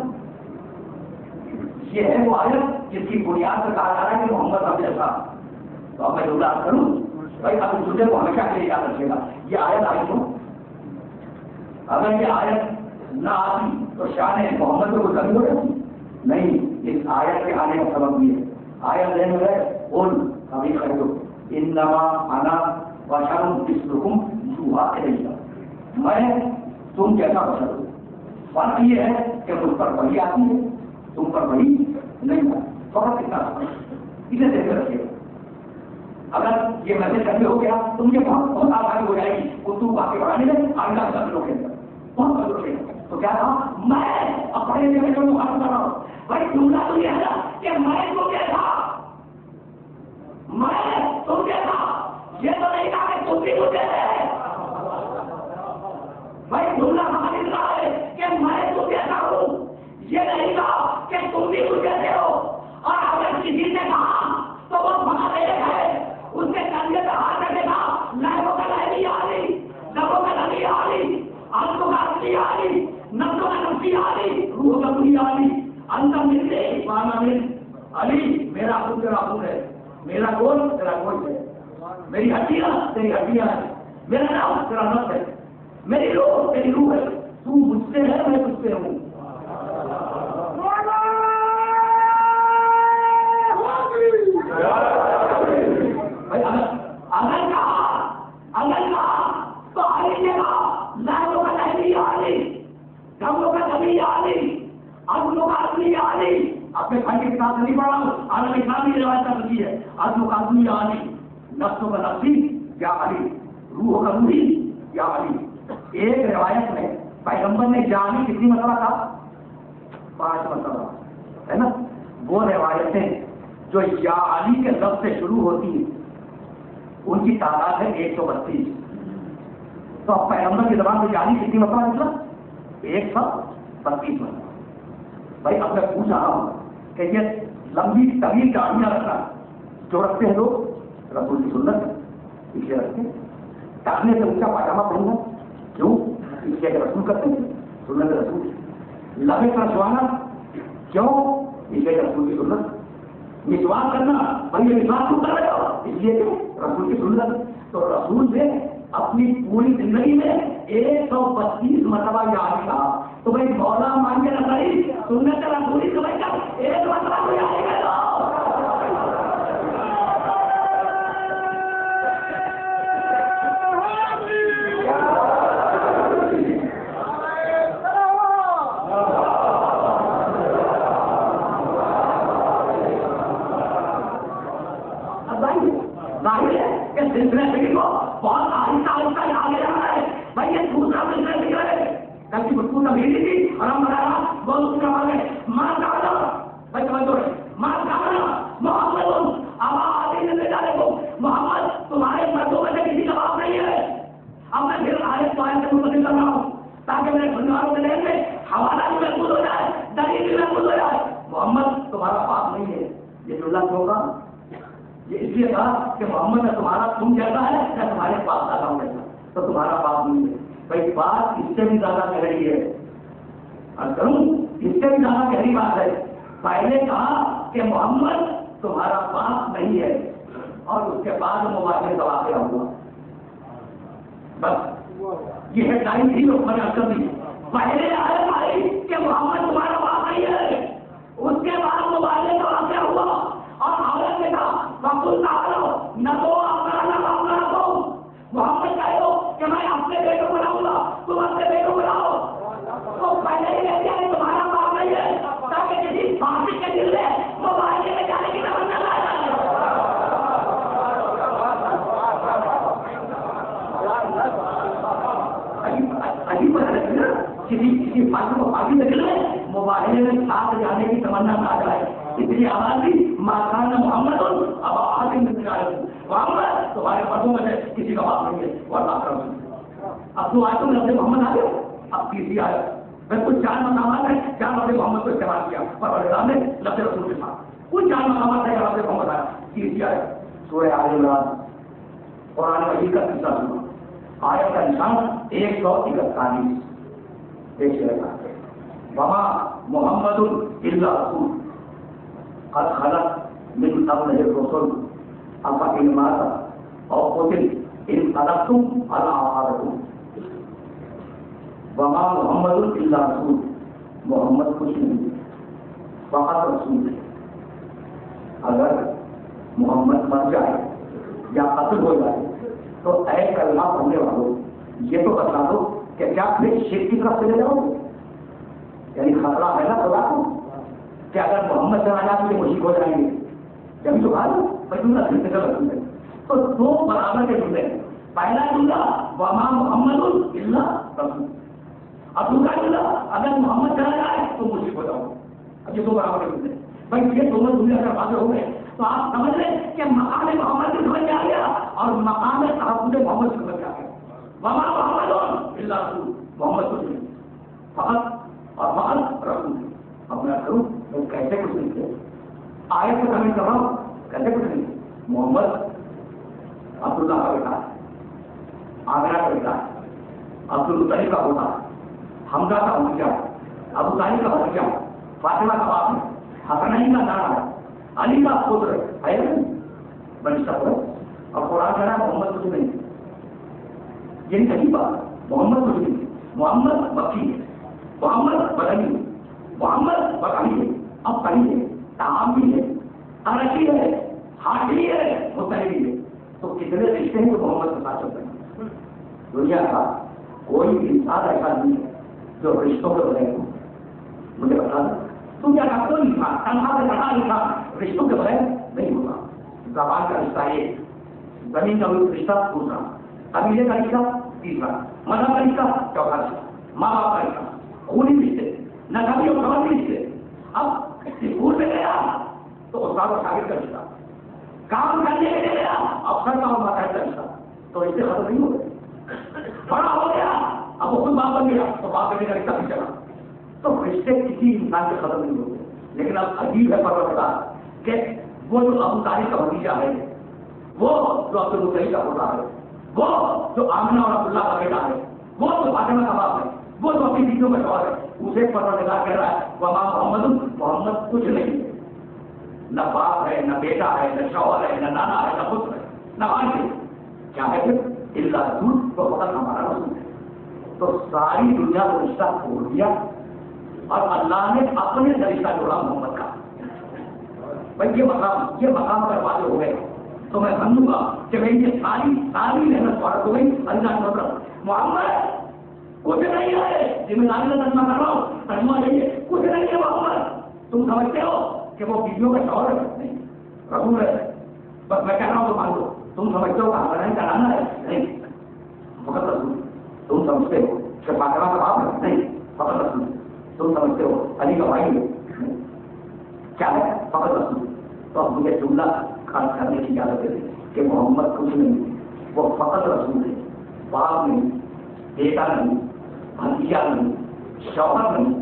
یہ ہے وہ آیت جس کی بنیاد سے کہا جا رہا ہے کہ محمد ہم جیسا. تو اب میں جملہ کروں بھائی اب دوسرے کو ہمیشہ کے لیے یاد رکھیے گا. یہ آیت آئی تو اگر یہ آیت نہ آتی تو شان محمد کو کوئی کمی ہو جاتی نہیں. اس آیت کے آنے کا سبب یہ ہے آیت لینے گئے بول ابھی خریدو انما انا بشر مثلکم یوحی الی. میں تم جیسا بشر ہوں. فرق یہ ہے کہ مجھ پر وحی آتی ہے تم پر وحی نہیں آتی. فرق اتنا اسے دیکھ کر رکھیے. اگر یہ میسج کرنے ہو گیا تو مجھے بہت آسانی ہو جائے گی اردو واقع بڑھانے میں آئندہ لوگوں کے اندر بہت بدل رہے گا. تو کیا تھا میں اپنے جگہ جو مخاطب کر رہا ہوں بھائی جملہ تو یہ ہے کہ میں تو کیا تھا میں تم کیا تھا. یہ تو نہیں کہا کہ تم بھی مجھے بھائی جملہ ہماری رہا ہے کہ میں تم کیسا ہوں. یہ نہیں کہا کہ تم بھی مجھ کیسے ہو. اور اگر کسی نے کہا تو وہ بنا دے ہے اس کے کندھے پہ ہاتھ رکھے گا. لہروں کا لہری آلی لبوں کا لہری آلی آنکھوں کا اصلی آلی نفسوں کا نفسی آلی روح کا روحی آلی اندر ملتے مانا مل علی میرا خود تیرا خود ہے میرا گول تیرا گول ہے میری ہڈیاں تیری ہڈیاں ہیں میرا نام تیرا نفس ہے میری روح تیری روح ہے. تو مجھ سے ہے میں تجھ سے ہوں. اگر کہا تو آئی جگہ لہروں کا لہری آلی ڈبوں کا ڈبی آلی عدلوں کا عدلی آلی. اپنے بھائی کی کتاب نہیں پڑھا ہوں عالم اسلامی روایت کرتی ہے عدلوں کا عدلی آلی نفسوں کا نفسی یا علی روحوں کا روحی یا علی. ایک روایت میں پیغمبر نے جانی کتنی مرتبہ تھا 5 مرتبہ ہے نا. وہ روایتیں جو یا علی کے لفظ سے شروع ہوتی ہیں ان کی تعداد ہے 132. تو اب پیغمبر کی زبان سے جانی کتنی مرتبہ نکلا 132 مرتبہ. بھائی اب میں پوچھ رہا ہوں کہ یہ لمبی طویل داڑیاں رکھنا جو رکھتے ہیں لوگ رسول کی سنت اس لیے رکھتے ہیں. ٹانگنے سے اونچا پاجامہ پہننا کیوں اس لیے کہ رسول کرتے ہیں سنت رسول. لبے پر سوانا کیوں اس لیے کہ رسول کی سنت. مسواک کرنا بھائی یہ مسواک کیوں کر رہے ہو اس لیے کہ رسول کی سنت. تو رسول نے اپنی پوری زندگی میں 132 مرتبہ یاد کہا. تو بھائی مولا مان کے نظری سنت رسولی سمجھ کر 1 مرتبہ کو یاد کرو. سلسلے فکر کو بہت آہستہ آہستہ آگے جانا ہے. بھائی یہ دوسرا سلسلہ فکر ہے کل کی بچوں کا بھیجی تھی اور ہم بنا رہا بہت اس کا والے ماں کا بھائی سمجھ رہے ماں کا محمد آواز لے جانے کو محمد تمہارے میں سننے والوں کے ذہن میں حوالہ بھی محفوظ ہو جائے، دلیل بھی محفوظ ہو جائے، محمد تمہارا باپ نہیں ہے، یہ جو لفظ ہوگا یہ اس لیے کہا کہ محمد میں تمہارا تم جیسا ہے یا تمہارے باپ دادا ہوں جیسا، تو تمہارا باپ نہیں ہے۔ بھائی بات اس سے بھی زیادہ گہری ہے، کروں اس سے بھی زیادہ گہری بات ہے۔ پہلے کہا کہ محمد تمہارا باپ نہیں ہے، اور اس کے بعد مواقع کا واقعہ ہوا۔ بس یہ ہے ٹائم ہی لوگ میں اثر نہیں، پہلے آئے بھائی کہ محمد تمہارا باپ نہیں ہے، اس کے بعد مواقع کا واقعہ ہوا، اور عورت نے کہا بکول نہ کرو، نہ دو اپنا نہ باپ نہ دو۔ محمد کہہ دو کہ میں اپنے بیٹوں کو لاؤں گا، تم اپنے بیٹوں کو لاؤ، تو پہلے ہی کہتے ہیں تمہارا باپ نہیں ہے، تاکہ کسی فاسق کے دل میں مواقع میں جانے کی تمنا نہ آئے۔ عجیب بات ہے نا، کسی فاسق کو پاگل نکل میں مباہلے میں ساتھ جانے کی تمنا نہ آ جائے، اس لیے آواز دی ماکان محمد اب آدمی محمد تمہارے مردوں میں سے کسی کا باپ نہیں ہے، وہ اللہ کا رسول۔ اب تو آئے تم لفظ محمد آ گئے، اب تیسری آئے میں کچھ 4 مقامات ہیں، 4 لفظ محمد کو استعمال کیا پروردگار نے لفظ رسول کے ساتھ، کچھ 4 مقامات ہیں لفظ محمد آیا، تیسری آئے سورہ آل عمران قرآن مجید کا تیسرا سورہ، آیت کا نشان 141 دیکھیے گا، وما محمد الا رسول قد خلت من قبلہ الرسل افإن مات أو قتل انقلبتم على أعقابكم وما محمد الا رسول، محمد کچھ نہیں فقط رسول ہے۔ اگر محمد مر جائے یا قتل ہو جائے تو اے کلمہ پڑھنے والوں یہ تو بتا دو کہ کیا پھر شرک کی طرف چلے جاؤ گے؟ یعنی خطرہ ہے نا خدا کو کہ اگر محمد چلا جائے تو مشرک ہو جائیں گے، جبھی تو کہا تو 2 برابر کے جملے، پہلا جملہ وما محمد الا رسول، اب دوسرا جملہ اگر محمد چلا جائے تو مشرک ہو جاؤ گے۔ اب یہ 2 برابر کے جملے، بھائی یہ دونوں جملے اگر واضح ہو گئے تو آپ سمجھ لیں کہ مقام محمد کی سمجھ میں آ گیا اور مقام تحفظ محمد کی سمجھ میں آ گیا۔ وما محمد الا رسول، محمد کچھ نہیں فقط اور فقط رسول۔ اب میں کروں تو کیسے کچھ نہیں کیا، آیت سے کمنٹ کر رہا ہوں، کیسے کچھ نہیں، محمد عبداللہ کا بیٹا ہے، آمنہ کا بیٹا ہے، عبدالمطلب کا پوتا ہے، حمزہ کا بھتیجا ہے، ابو طالب کا بھتیجا ہے، فاطمہ کا باپ ہے، حسنین کا نانا ہے، علی کا پتر ہے بنی سب ہے، اور قرآن کہہ رہا ہے محمد کچھ نہیں، یہ صحیح بات ہے، محمد کچھ نہیں، محمد مکی ہے، محمد بدنی ہے، محمد بکری ہے، اب پڑھی ہے، تعام بھی ہے، عرقی ہے، ہاٹھی ہے، متحری ہے، تو کتنے رشتے ہیں جو محمد کے ساتھ چلتے ہیں؟ دنیا کا کوئی انسان ایسا نہیں ہے جو رشتوں کے بغیر ہو، مجھے بتا دیں دنیا کا کوئی انسان تنہا سے بڑا انسان رشتوں کے بغیر نہیں ہوگا۔ زبان کا رشتہ ایک، زمین کا رشتہ دوسرا، قبیلے کا رشتہ تیسرا، مذہب کا رشتہ چوتھا رشتہ، ماں باپ کا رشتہ، خونی رشتے، نسبی اور سماجی رشتے۔ اب اسکول میں گیا تو استاد اور شاگرد کا رشتہ، کام کرنے کے لیے گیا افسر کا اور ماتحت کا رشتہ، تو رشتے ختم نہیں ہو گئے۔ بڑا ہو گیا اب وہ خود باپ بن گیا تو باپ بیٹے کا رشتہ بھی چلا، تو رشتے کسی انسان کے ختم نہیں ہوتے۔ لیکن اب عجیب ہے پروردگار کہ وہ جو ابو طالب کا بھتیجا ہے، وہ جو عبدالمطلب کا پوتا ہے، وہ جو آمنہ اور عبداللہ کا بیٹا ہے، وہ جو فاطمہ کا باپ ہے، وہ جو اپنی بیٹیوں کا شوہر ہے، اسے پروردگار کہہ رہا ہے وما محمد، محمد کچھ نہیں ہے، نہ باپ ہے، نہ بیٹا ہے، نہ شوہر ہے، نہ نانا ہے، نہ پتر ہے، نہ بھائی ہے، کیا ہے پھر الا رسول، تو فقط ہمارا رسول ہے۔ تو ساری دنیا کو رشتہ توڑ دیا اور اللہ نے اپنے سے رشتہ جوڑا محمد کا۔ بھائی یہ مقام اگر واضح ہو گئے تو میں سمجھوں گا کہ میں یہ ساری محنت فارغ ہو گئی اللہ کے مطلب محمد کچھ نہیں ہے، ذمہ داری کا ترجمہ کر رہا ہوں، ترجمہ نہیں کچھ نہیں ہے محمد۔ تم سمجھتے ہو کہ وہ بیویوں کا شوہر ہے؟ نہیں، رسول ہے، بس میں کہہ رہا ہوں تو مان لو۔ تم سمجھتے ہو کہ حسنین کا نانا ہے؟ نہیں، فقط رسول۔ تم سمجھتے ہو کہ فاطمہ کا باپ ہے؟ نہیں، فقط رسول۔ تم سمجھتے ہو علی کا بھائی ہے؟ کیا ہے؟ فقط رسول۔ تو اب مجھے جملہ خاص کرنے کی اجازت ہے کہ محمد کچھ نہیں، وہ فقط رسول ہے، باپ نہیں، بیٹا نہیں، بھتیجا نہیں، شوہر نہیں،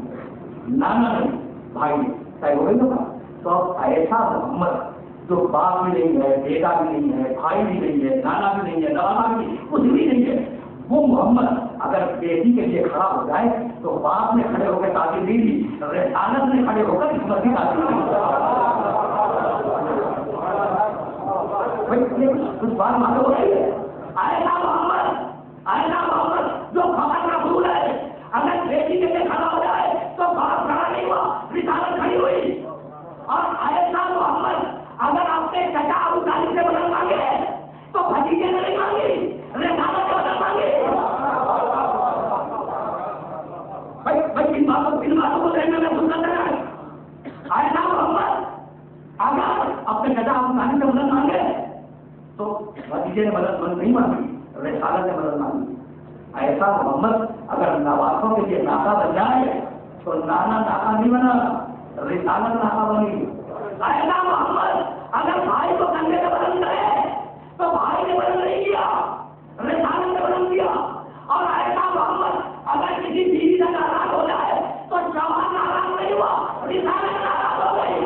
نانا نہیں، بھائی نہیں، طے ہو گئی نا بات. تو اب ایسا محمد جو باپ بھی نہیں ہے، بیٹا بھی نہیں ہے، بھائی بھی نہیں ہے، نانا بھی نہیں ہے، نوانا بھی نہیں، کچھ بھی نہیں ہے، وہ محمد اگر بیٹی کے لیے کھڑا ہو جائے تو باپ نے کھڑے ہو کے تعلیم نہیں دی، رسالت نے کھڑے ہو کر اس کی تعلیم دی. کچھ بات معلوم ہو رہی ہے. ایسا محمد جو خبر رسول ہے اگر بیٹی کے لیے کھڑا ہو جائے تو باپ کھڑا نہیں ہوا، رسالت کھڑی ہوئی. اور ایسا محمد اگر آپ نے چچا ابو طالب سے مدد مانگے تو بھتیجے نے نہیں مانگی، رسالت سے مدد مانگی. کن باتوں کو دیکھنے میں سننا ہے. ایسا محمد اگر اپنے چچا ابو طالب سے مدد مانگے تو بھتیجے نے مدد نہیں مانگی، رسالت سے مدد مانگی. ایسا محمد اگر نوازوں کے لیے ناکا بن جائے تو نانا ناکا نہیں بنا، رسالت ناکا بنی. ایسا محمد اگر بھائی کو کندھے پہ بلند کرے تو بھائی نے بلند نہیں کیا، رسالت نے بلند کیا. اور ایسا محمد اگر کسی بیوی کا ناراض ہو جائے تو شوہر ناراض نہیں ہوا، رسالت ناراض ہو گئی.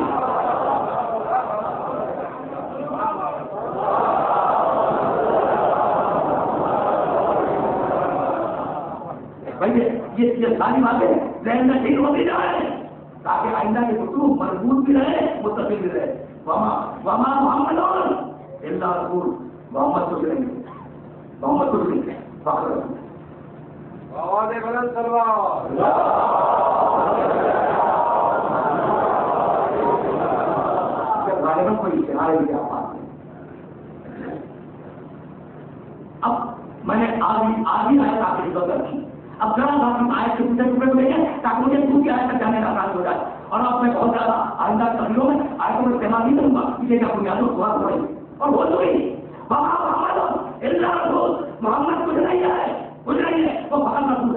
یہ ساری باتیں ذہن میں ٹھیک ہوتی جائے تاکہ آئندہ کی گفتگو مضبوط بھی رہے، متصل بھی رہے. وما محمد الا رسول، محمد کچھ نہیں، محمد کچھ نہیں، فخر رسول. آواز بلند کرواؤ. غالباً کوئی اشتہار ہے آپ بات میں. اب میں نے آدھی آیت آپ کی ضرورت رکھی. اب ذرا ہم آیت کے دوسرے ٹکڑے میں لیں تاکہ مجھے دوسری آیت تک جانے کا آسان ہو جائے. اور اب میں بہت زیادہ آئندہ تقریروں میں آیتوں میں استعمال نہیں کروں گا، اسے کیا بنیادوں سوال ہو رہی اور بول رہی وہاں محمد اللہ رسول، محمد کچھ نہیں ہے، کچھ نہیں ہے، وہ فقط رسول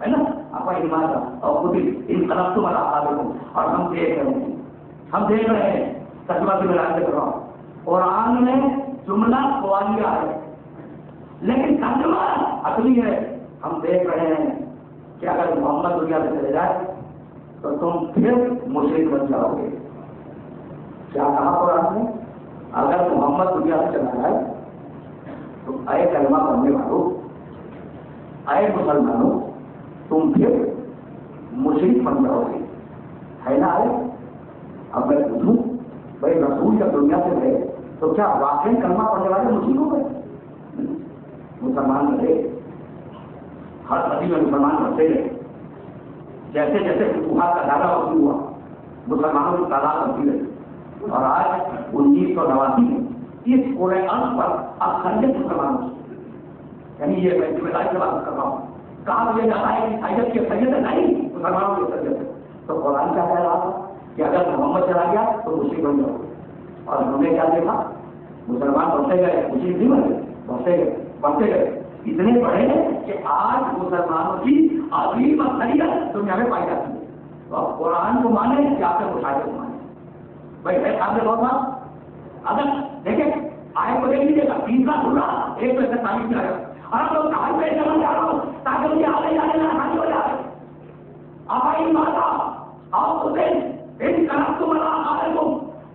ہے نا. آپ کا ایمان اور خود ان قلب تمہارا حال ہو. اور ہم دیکھ رہے ہیں تجربہ کی ملان سے کر رہا ہوں. قرآن میں جملہ سوالیہ ہے لیکن ترجمہ اصلی ہے. ہم دیکھ رہے ہیں کہ اگر محمد دنیا سے چلے جائے تو تم پھر مشرک بن جاؤ گے. کیا کہا قرآن نے؟ اگر محمد دنیا سے چلا جائے تو اے کلمہ پڑھنے والوں، اے مسلمانوں، تم پھر مشرک بن جاؤ گے. ہے نا؟ اب میں پوچھوں بھائی رسول جب دنیا سے گئے تو کیا واقعی کلمہ پڑھنے والے مشرک ہو گئے؟ مسلمان رہے، ہر صدی میں مسلمان بڑھتے گئے. جیسے جیسے فتوحات کا دائرہ وسیع ہوا مسلمانوں کی تعداد بڑھتی رہی. اور آج 1989 میں اس پورے ارض پر اکثریت مسلمانوں سے، یعنی یہ میں ذمہ داری سے بات کر رہا ہوں، کہا یہ جاتا ہے کہ سید کی اکثریت نہیں، مسلمانوں کی اکثریت ہے. تو قرآن کیا کہہ رہا تھا کہ اگر محمد چلا گیا تو مشرک بن جاؤ گے. اور ہم نے کیا دیکھا؟ مسلمان بڑھتے گئے، مشرک نہیں بنے، بڑھتے گئے اتنے بڑے کہ آج مسلمانوں کی عظیم اکثریت دنیا میں پائی جاتی ہے. تو اب قرآن کو مانے یا پھر مشاہدے کو مانے؟ بھائی ہے سامنے بہت بات. اگر دیکھیں آئے کو دیکھ لیجیے گا، تیسرا سورہ 141 میں آیا. اور اب لوگ کہاں پہ چلا جا رہا ہوں تاکہ مجھے آنے جانے میں آسانی ہو جائے. آئی ماتا آؤ حسین ان طرف تمہارا آئے کو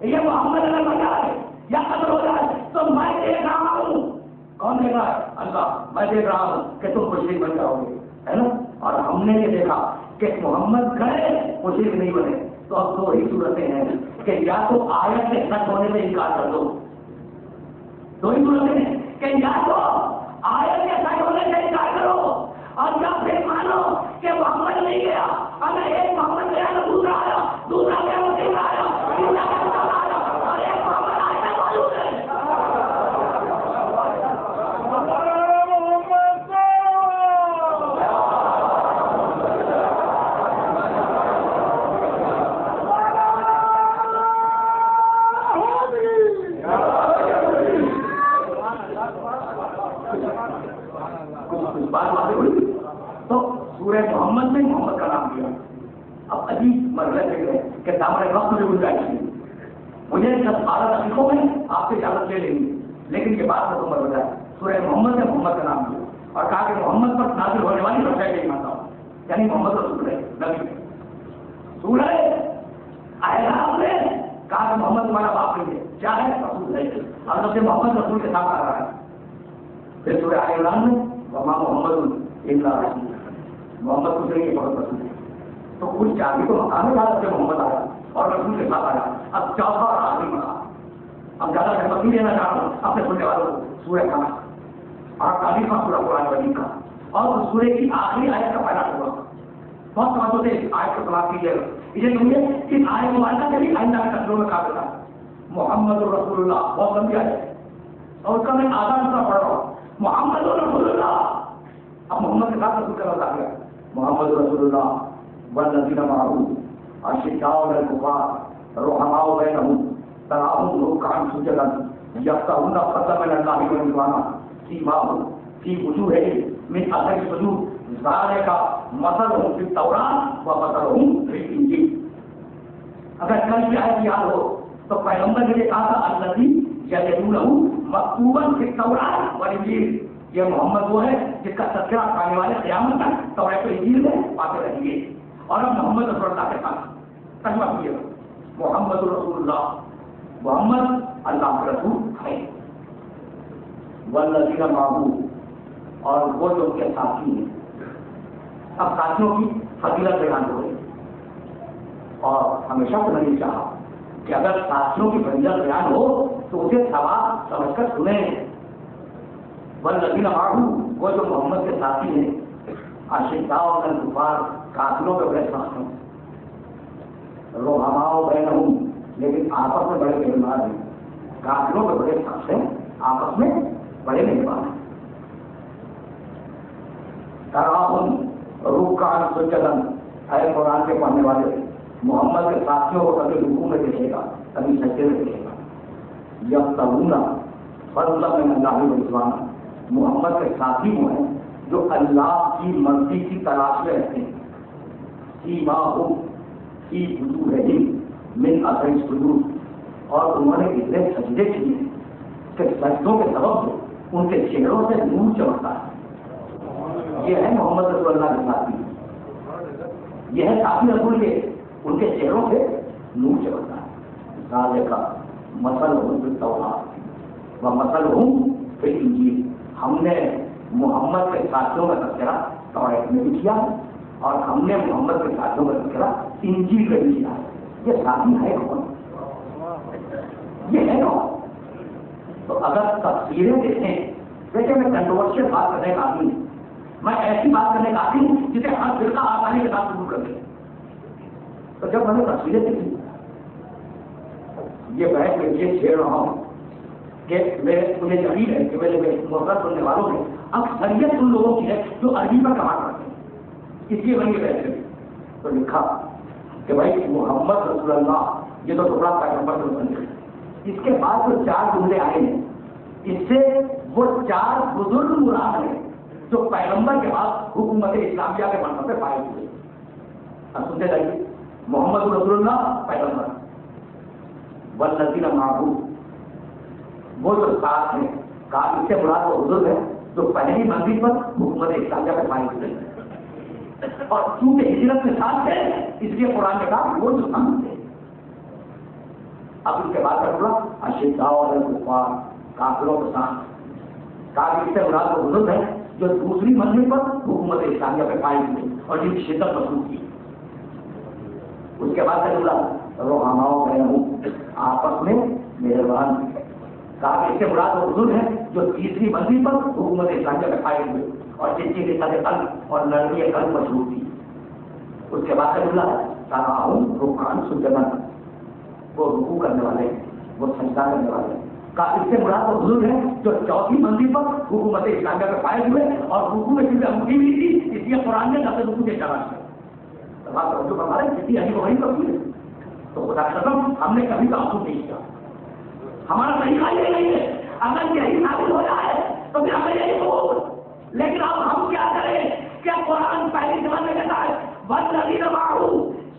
یہ محمد اگر بن جائے یا قتل ہو جائے تو میں دیکھ رہا ہوں. کون دیکھ رہا ہے؟ اللہ. میں دیکھ رہا ہوں کہ تم مشرک بن جاؤ گے، ہے نا. اور ہم نے یہ دیکھا کہ محمد گئے مشرک نہیں بنے. تو اب دو ہی صورتیں ہیں کہ یا تو آیت کے سچ ہونے سے انکار کر دو، دو ہی صورتیں ہیں کہ یا تو آیت کے سچ ہونے سے انکار کرو اور یا پھر مانو کہ محمد نہیں گیا. اگر ایک محمد گیا تو دوسرا آیا، دوسرا گیا تو تیسرا آیا، تیسرا گیا تو چوتھا آیا، اور ایک محمد آیا معلوم ہے. تو سورہ محمد میں محمد کا نام دیا. اب عجیب مرحلے سے گئے کہ دامن وقت میں گنجائش نہیں. مجھے 10-12 دقیقوں میں آپ سے اجازت لے لیں گے لیکن یہ بات مکمل ہو جائے. سورہ محمد نے محمد کا نام دیا اور کہا کہ محمد پر نازل ہونے والی سب سے مانتا ہوں. یعنی محمد رسول ہے نبی رسول ہے. احرام نے کہا کہ محمد تمہارا باپ نہیں ہے, کیا ہے رسول ہے, حضرت محمد رسول کے ساتھ آ رہا ہے. پھر سورہ آل عمران میں وما محمد الا رسول, محمد کچھ نہیں بہت رسول ہے. تو کچھ چاہیے تو مقام حضرت محمد آیا اور رسول کے ساتھ آیا. اب چوتھا اور آخری مقام, اب زیادہ رحمت نہیں دینا چاہ رہا ہوں اپنے سننے والوں کو. سورہ قمر اور تعلیمہ سورہ قرآن مجید کا اور اس سورے کی آخری آیت کا پہلا ٹکڑا. بہت توجہ سے اس آیت کو سماعت کیجیے گا. اسے سنیے, اس آیت مبارکہ سے بھی آئندہ کے تقریروں میں قابل تھا محمد رسول اللہ, بہت لمبی آیت اور اس کا میں آدھا حصہ پڑھ رہا ہوں. محمد رسول اللہ, اب محمد کے ساتھ رسول کا لفظ آ گیا. محمد رسول اللہ والذین معه اشداء علی الکفار رحماء بینہم تراہم رکعا سجدا یبتغون فضلا من اللہ ورضوانا سیماہم فی وجوہہم من اثر السجود ذالک مثلہم فی التوراۃ ومثلہم فی الانجیل. اگر کل کی آیت یاد ہو تو پیغمبر نے کہا تھا الذی یجدونہ مکتوبا فی التوراۃ والانجیل, یہ محمد وہ ہے جس کا تذکرہ آنے والے قیامت تک توراۃ و انجیل میں پاتے رہیں گے. اور اب محمد رسول اللہ کے ساتھ ترجمہ کیے گا. محمد رسول اللہ, محمد اللہ کے رسول ہے. والذین معه, اور وہ جو ان کے ساتھی ہیں. اب ساتھیوں کی فضیلت بیان ہو رہی اور ہمیشہ سے میں نے چاہا کہ اگر ساتھیوں کی فضیلت بیان ہو تو اسے ثواب سمجھ کر سنیں. والذین معه, وہ جو محمد کے ساتھی ہیں. اشداء علی الکفار, کافروں پہ بڑے سخت ہیں. رحماء بینہم, لیکن آپس میں بڑے مہربان ہیں. کافروں پہ بڑے سخت ہیں, آپس میں بڑے مہربان ہیں. تراہم رکعا سجدا, اے قرآن کے پڑھنے والے محمد کے ساتھیوں کو کبھی رکوع میں دیکھے گا کبھی سجدے میں دیکھے گا. یبتغون فضلا من اللہ ورضوانا, محمد کے ساتھی وہ ہیں جو اللہ کی مرضی کی تلاش میں رہتے ہیں. سیماہم فی وجوہہم من اثر السجود, اور انہوں نے اتنے سجدے کیے کہ سجدوں کے سبب سے ان کے چہروں سے نور چمکتا ہے. یہ ہے محمد رسول اللہ کے ساتھی, یہ ہے ساتھی رسول کے, ان کے چہروں سے نور چمکتا ہے. ذالک مثلہم فی التوراۃ ومثلہم فی الانجیل, ہم نے محمد کے ساتھیوں کا تذکرہ توراۃ میں بھی کیا اور ہم نے محمد کے ساتھیوں کا تذکرہ انجیل میں بھی کیا ہے. یہ ساتھی ہے کون, یہ ہے کون؟ تو اگر تفسیریں دیکھیں, دیکھیں میں کنٹروورشل بات کرنے کا آدمی ہوں, میں ایسی بات کرنے کا آدمی ہوں جسے ہر فرقہ آسانی کے ساتھ قبول کر دے. تو جب میں نے تفسیریں دیکھی, یہ بحث میں یہ چھیڑ رہا ہوں کہ مجھے یقین ہے کہ میرے محبت سننے والوں میں اکثریت ان لوگوں کی ہے جو عربی پر کمال کرتے ہیں, اس لیے میں یہ بحث کری. تو لکھا کہ بھائی محمد رسول اللہ یہ تو ٹکڑا پیغمبر رسول ہے, اس کے بعد جو 4 جملے آئے ہیں اس سے وہ 4 بزرگ مراد ہیں جو پیغمبر کے بعد حکومت اسلامیہ کے مرتبے پہ پائے ہوئے. اب سنتے رہیے. محمد رسول اللہ پیغمبر, والذین معه, وہ جو ساتھ ہیں, اس سے مراد وہ بزرگ ہے جو پہلی منزل پر حکومت اسلامیہ کے پائے ہوئے. اور چونکہ ہجرت کے ساتھ ہے اس لیے قرآن نے کہا وہ جو ساتھ تھے. اب اس کے بعد کا ٹکڑا اشداء علی الکفار, کافروں کے ساتھ. کافر اس سے مراد وہ بزرگ ہے جو دوسری منزل پر حکومت اسلامیہ پہ قائم ہوئے اور جن کی شدت محسوس کی. اس کے بعد کا ٹکڑا رحماء بینہم, آپس میں مہربان. کافر اس سے مراد وہ بزرگ ہے جو تیسری منزل پر حکومت اسلامیہ پہ قائم ہوئے اور جن کی رسالت قلب اور نرمی قلب مشہور تھی. اس کے بعد کا ٹکڑا تراہم رکعا سجدا, وہ رکوع کرنے والے ہیں, وہ سجدہ کرنے والے ہیں. اس سے مراد وہ بزرگ ہے جو چوتھی منزل پر حکومت اسلامیہ پہ قائم ہوئے اور رکوع میں چونکہ انگوٹھی بھی تھی اس لیے قرآن نے لفظ رکوع کے تلاش کیا. جو ہمارے کسی علی وہی کبھی ہے تو خدا قسم ہم نے کبھی تعصب نہیں کیا. ہمارا طریقہ یہ نہیں ہے, اگر یہی ثابت ہو جائے تو پھر ہمیں یہی بول. لیکن اب ہم کیا کریں کہ قرآن پہلی زبان میں کہتا ہے والذین معه,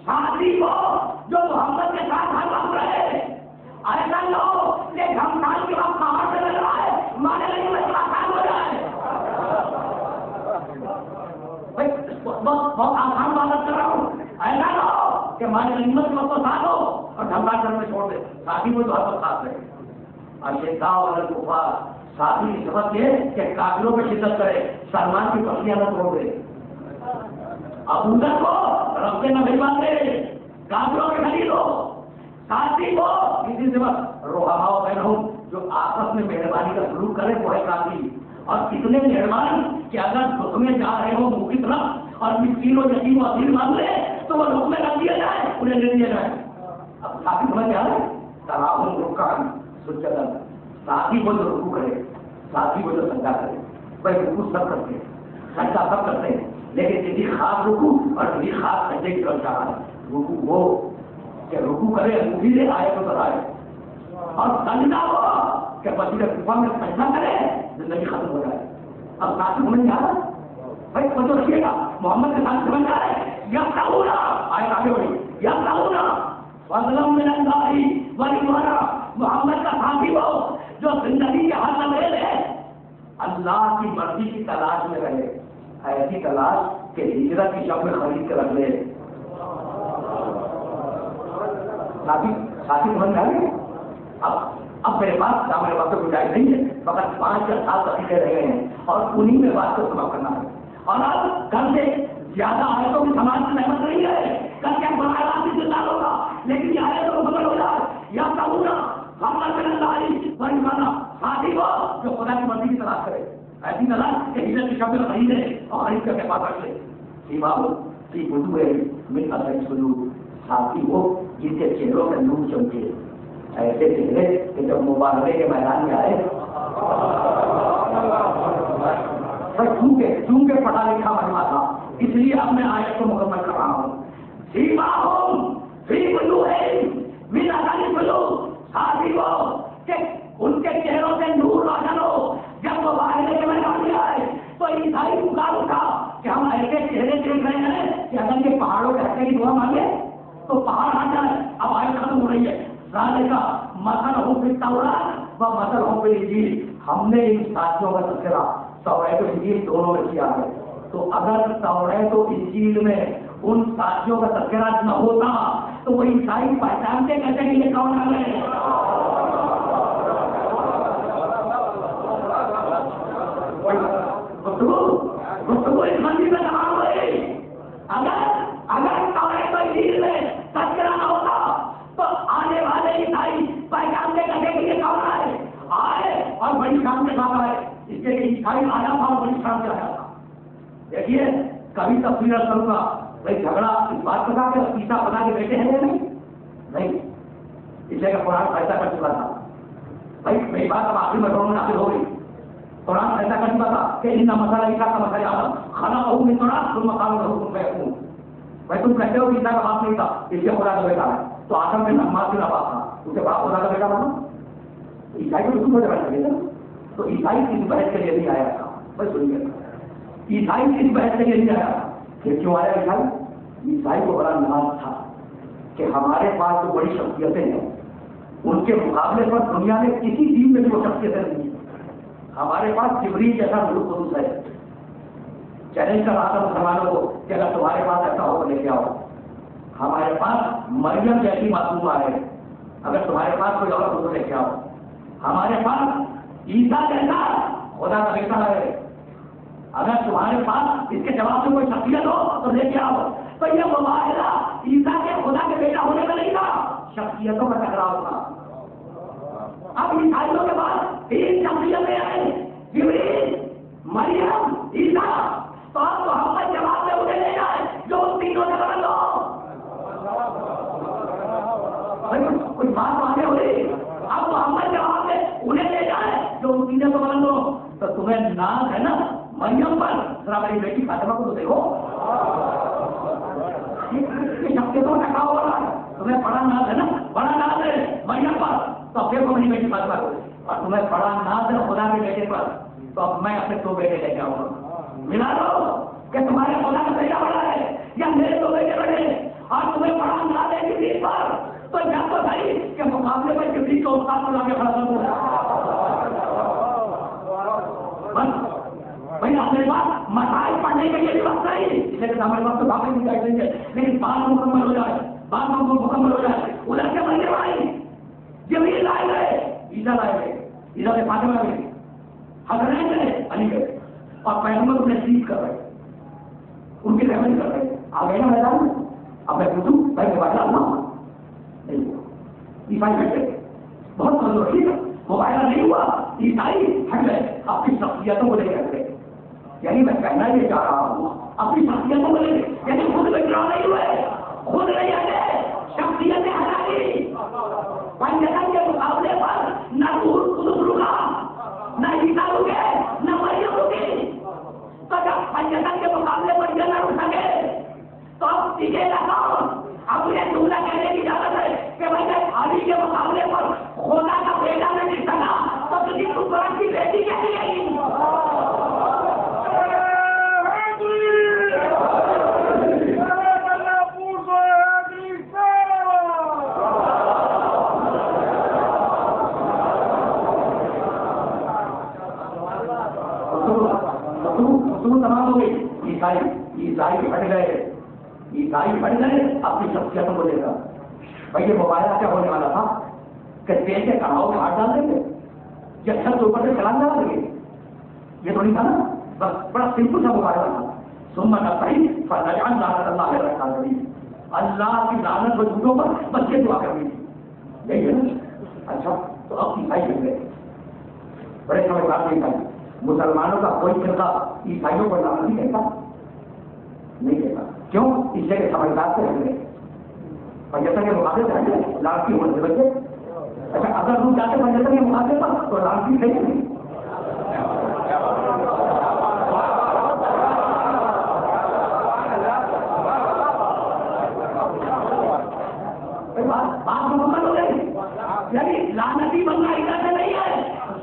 ساتھی وہ جو محمد کے ساتھ ہر وقت رہے. ایسا نہ ہو کہ رمضان کے وقت باہر سے لگ رہا ہے مانے نہیں مسئلہ آسان ہو جائے. بہت کہ ہماری ہمت کو تو ساتھ ہو اور دھمکا کرنے چھوڑ دے، ساتھی وہ جو ہر وقت ساتھ رہے. اور یہ داؤ اور کفار ساتھی کی سبق یہ کہ کافروں پہ شدت کرے، سلمان کی پسلیاں نہ توڑ دے، ابو بکر کو رب سے نہ بھجوا دے، کافروں کے خرید ہو، ساتھی کو کسی سے بس روحاؤ بہنوں جو آپس میں مہربانی کا سلوک کرے وہ ہے کافی. اور اتنے مہربان کہ اگر دکھ میں جا رہے ہو منہ کی طرف اور مسکین و یتیم و اسیر مانگ لے تو وہ رخ میں رکھ دیا جائے، انہیں لے دیا جائے. اب ساتھی سمجھ آ رہا ہے تراہم رکعن سجدن، ساتھی وہ جو رکوع کرے، ساتھی وہ جو سجدہ کرے. بھائی رکوع سب کرتے ہیں، سجدہ سب کرتے ہیں، لیکن کسی خاص رکوع اور کسی خاص سجدے کی طرف جا رہا ہے. رکوع وہ کہ رکوع کرے انگلی سے آئے تو بتائے، اور سجدہ وہ کہ مسجد کفر میں سجدہ کرے زندگی ختم ہو جائے. اب ساتھی سمجھ میں آ رہا ہے بھائی توجہ رکھیے گا، محمد کے ساتھ سمجھ آ رہا ہے. یا تعاون آئے آگے بڑھی، یا تعاون فضل من اللہ ورضوانا، محمد کا ساتھی وہ جو زندگی کے ہر لمحے ہے اللہ کی مرضی کی تلاش میں رہے، ایسی تلاش کہ ہجرت کی شب میں خرید کے رکھ لے. ساتھی سمجھ آ رہی ہے. اب میرے پاس میرے وقت تو گنجائش نہیں ہے، فقط 5 یا 7 دقیقے رہ گئے ہیں اور انہی میں بات کو سماپت کرنا ہے. اور اب کل سے زیادہ آیتوں کی سماج کی نعمت نہیں ہے، کل کیا بڑا آدمی زندہ ہوگا، لیکن یہ آیتوں کو بدل ہو جائے. یا تعاون محمد بن اللہ ورضوانا، ساتھی وہ جو خدا کی مرضی کی تلاش کرے، ایسی تلاش کہ ہجرت کی شب میں خریدے اور خرید کر کے پاس رکھ لے. سیماؤ کی وجوہ من اثر السجود، ساتھی وہ جن کے چہروں میں نور چمکے، ایسے چہرے کہ جب مبارزے کے میدان میں آئے چونکہ پڑھا لکھا بنوا تھا، اس لیے اب میں آیت کو مکمل کر رہا ہوں. سیماہم فی وجوہہم من اثر السجود، ساتھی وہ کہ ان کے چہروں سے نور روشن ہو. جب مبارزے کے میدان میں آئے تو عیسائی پکار اٹھا کہ ہم ایسے چہرے دیکھ رہے ہیں کہ اگر یہ پہاڑوں کے ہٹنے کی دعا مانگے تو پہاڑ ہٹ جائے. اب آیت ختم ہو رہی ہے. کا مثل ہو پھر تورات و مثل ہو پھر انجیل، ہم نے ان ساتھیوں کا تذکرہ توریت و انجیل دونوں میں کیا ہے. تو اگر توریت و انجیل میں ان ساتھیوں کا تذکرہ نہ ہوتا تو وہ عیسائی پہچانتے کہتے ہیں یہ کون آ گئے. گفتگو اس منزل میں تمام ہوئی. اگر توریت و انجیل میں تذکرہ نہ ہوتا تو آنے والے عیسائی پہچانتے کہتے کہ یہ کون آئے اور بڑی شان کے ساتھ آئے. اس کے لیے عیسائی آیا تھا اور بڑی شان سے آیا تھا. دیکھیے کبھی تفصیل کروں گا بھائی جھگڑا اس بات کا کہ عیسیٰ خدا کے بیٹے ہیں یا نہیں، اس لیے کہ قرآن فیصلہ کر چکا تھا. بھائی میری بات اب آخری میں دونوں نافذ ہو گئی. قرآن فیصلہ کر چکا تھا کہ ان مسئلہ عیسیٰ کا مسئلہ آدم خلا ہوں میں قرآن تم مقام رہو تم. بھائی تم کہتے ہو کہ عیسیٰ کا باپ نہیں تھا اس لیے خدا کا بیٹا ہے، تو آدم میں نماز کا باپ تھا اسے باپ خدا کا بیٹا مانا. عیسائی کو بالکل بیٹا لگے گا. تو عیسائی کسی بحث کے لیے نہیں آیا تھا. بھائی سنیے عیسائی کسی بحث کے لیے نہیں آیا تھا. پھر کیوں آیا عیسائی کو بڑا ناز تھا کہ ہمارے پاس جو بڑی شخصیتیں ہیں ان کے مقابلے پر دنیا میں کسی دین میں بھی وہ شخصیتیں نہیں ہیں. ہمارے پاس جبریل جیسا ملک خصوص ہے. چیلنج کر رہا تھا مسلمانوں کو کہ اگر تمہارے پاس ایسا ہو تو لے کے آؤ. ہمارے پاس مریم جیسی معصومہ ہے، اگر تمہارے پاس کوئی اور ہو تو لے کے آؤ. ہمارے پاس عیسیٰ جیسا خدا کا بیٹا ہے، اگر تمہارے پاس اس کے جواب میں کوئی شخصیت ہو تو لے کے آؤ. تو یہ مباحثہ عیسیٰ کے خدا کے بیٹا ہونے کا نہیں تھا، شخصیتوں کا ٹکراؤ تھا. اب عیسائیوں کے پاس 3 شخصیتیں ہیں، جبریل، مریم، عیسیٰ. تو اب محمد جواب میں انہیں لے جائے جو ان تینوں سے بدل دو. کوئی بات آگے ہو رہی. اب محمد جواب میں انہیں لے جائے جو ان تینوں سے بدل دو. تو تمہیں ناز ہے نا مریم پر، ذرا میری بیٹی فاطمہ کو تو دیکھو. شخصیتوں کا ٹکراؤ ہو رہا ہے. تمہیں بڑا ناز ہے نا، بڑا ناز ہے مریم پر، تو اب دیکھو میری بیٹی فاطمہ کو. اور تمہیں بڑا ناز ہے خدا کے بیٹے پر، تو اب میں اپنے 2 بیٹے لے کے آؤں گا. ملا دو کہ تمہارے خدا کا بیٹا بڑا ہے یا میرے 2 بیٹے بڑے. اور تمہیں بڑا ناز ہے جبریل پر، تو جب تو صحیح کہ مقابلے میں جبریل کو استاد کو لا کے کھڑا کر بس. بھائی ہمارے پاس مسائل پڑھنے کے لیے بھی وقت نہیں، لیکن ہمارے پاس تو واقعی نہیں چاہیے، لیکن بات مکمل ہو جائے. بات مکمل ہو جائے ادھر کے بندے بھائی جبریل لائے گئے، عیسیٰ لائے گئے، عیسیٰ سے فاطمہ گئے، حسنین گئے، علی گئے، اور پیغمبر انہیں سیکھ کر رہے، ان کی رحمت کر رہے. آ گئے نا میدان میں. اب میں پوچھوں بھائی موبائل اللہ نہیں ہوا، عیسائی ہٹ گئے، بہت کمزور ٹھیک ہے، موبائل نہیں ہوا، عیسائی ہٹ گئے، اپنی شخصیتوں کو لے کر گئے. یعنی میں کہنا یہ چاہ رہا ہوں اپنی شخصیتوں کو لے کے، یعنی خود میں گراؤ نہیں ہوئے، خود نہیں ہٹے، شخصیتیں ہٹا دی. پنجتن کے مقابلے پر نہ روح قدس رکا، نہ عیسیٰ رکے، نہ مریم رکی. تو جب پنجتن کے مقابلے پر یہ نہ رک سکے تو اب ٹکے نہ کون؟ اب یہ جملہ کہنے کی اجازت ہے کہ بھائی جب علی کے مقابلے پر خدا کا بیٹا نہیں ٹک سکا تو تجھے قرآن کی بیٹی کیسی گئی؟ تمام ہو گئی. عیسائی ہٹ گئے، عیسائی ہٹ گئے اپنی شخصیتوں کو لے کر. بھائی یہ موبائل کیا ہونے والا تھا کہ تیل کے کڑاؤ میں ہاتھ ڈال دیں گے یا چھت اوپر سے چلان ڈال دیں گے؟ یہ تو نہیں تھا نا، بس بڑا سمپل سا موبائل تھا. سنت صحیح فرجان لعنت اللہ علیہ وسلم، اللہ کی لعنت و جھوٹوں پر بچے دعا کرنی تھی. یہی ہے نا. اچھا تو اب عیسائی ہٹ گئے، بڑے سمجھدار نہیں تھا. مسلمانوں کا کوئی فرقہ عیسائیوں کو لعنت نہیں کہتا، نہیں کہتا. کیوں؟ اس لیے کہ سمجھدار سے ہٹ گئے، پنجتن کے مقابلے سے ہٹ گئے، لعنتی ہونے سے بچے. اچھا اگر تم جاتے پنجتن کے مقابلے پر تو لعنتی صحیح نہیں. بات مکمل ہو گئی. یعنی لعنتی بننا ادھر نہیں ہے،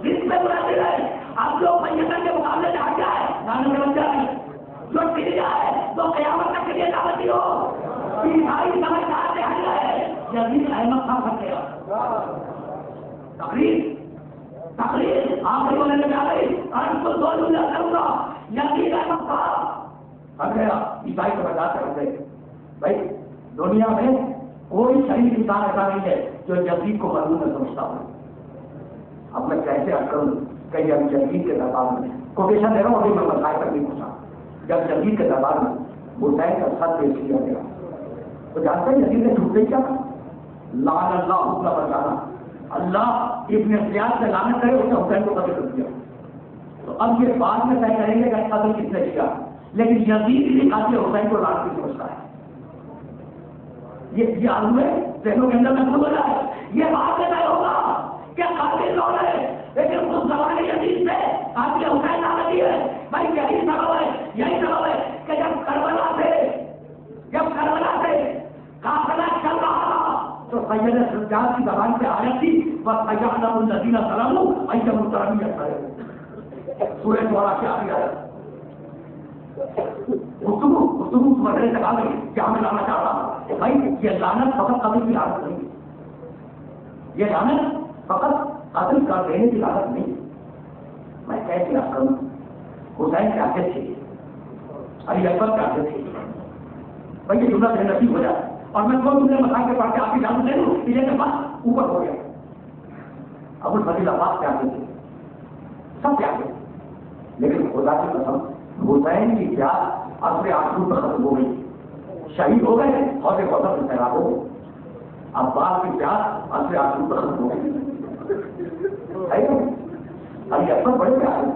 جس سے بناتے رہے. اب جو پنجتن کے مقابلے سے ہٹ جائے لعنت بن جائے، جو ٹک جائے تو قیامت تک کے لیے دعوتی ہو. عیسائی سمجھدار سے ہٹ گئے، یزید احمد خان پھنس گیا. تقریر آخری ہونے میں جا رہی، آج کو دو جملے کروں گا. یزید احمد خان پھنس گیا، عیسائی سمجھدار سے ہٹ گئے. بھائی دنیا میں کوئی شریف انسان ایسا نہیں ہے جو یزید کو مظلوم میں سمجھتا ہوں. اب میں کیسے ہٹ کروں کہ اب یزید کے دربار میں کوٹیشن دے رہا ہوں، ابھی میں مسائل تک نہیں پوچھا. جب یزید کے دربار میں حسین کا سر پیش کیا گیا تو جانتے ہیں یزید نے جھوٹے کیا؟ لعن اللہ حکم پر جانا، اللہ ابن زیاد سے لعنت کرے، اس نے حسین کو قتل کر دیا. تو اب یہ بعد میں طے کریں گے کہ قتل کس نے کیا، لیکن یزید بھی قاتل حسین کو لعنت کی سمجھتا ہے. یہ عالم ہے ذہنوں کے اندر محفوظ ہو جائے. یہ بات میں طے ہوگا کہ قاتل کون ہے، لیکن اس زمانے یزید سے قاتل حسین لعنتی ہے. بھائی یہی سبب ہے کہ جب کربلا سے قافلہ چل رہا تھا تو سید سجاد کی زبان سے آیت تھی وَسَيَعْلَمُ الَّذِينَ ظَلَمُوا أَيَّ مُنقَلَبٍ يَنقَلِبُونَ. سورہ شعراء کی آخری آیت. گفتگو مرحلے تک آ گئی. کیا میں لانا چاہ رہا ہوں بھائی یہ لعنت فقط قتل کی لعنت نہیں، یہ لعنت فقط قتل کر دینے کی لعنت نہیں. میں کیسے آپ کروں؟ حسین کے آگے تھے، علی اکبر کے آگے تھے. بھائی یہ جملہ سے نصیب ہو جائے اور میں دو جملے مسائل کے پڑھ کے آپ کی جانب دے دوں، پیچھے کے بعد اوپر ہو گیا. ابو الفضل عباس کے آگے تھے، سب کے آگے. لیکن خدا کی قسم حسین کی پیاس اصل آنسو پر ختم ہو گئی، شہید ہو گئے اور ایک وطن میں سیراب ہو. عباس کی پیاس اصل آنسو پر ختم ہو گئی. علی اکبر بڑے پیارے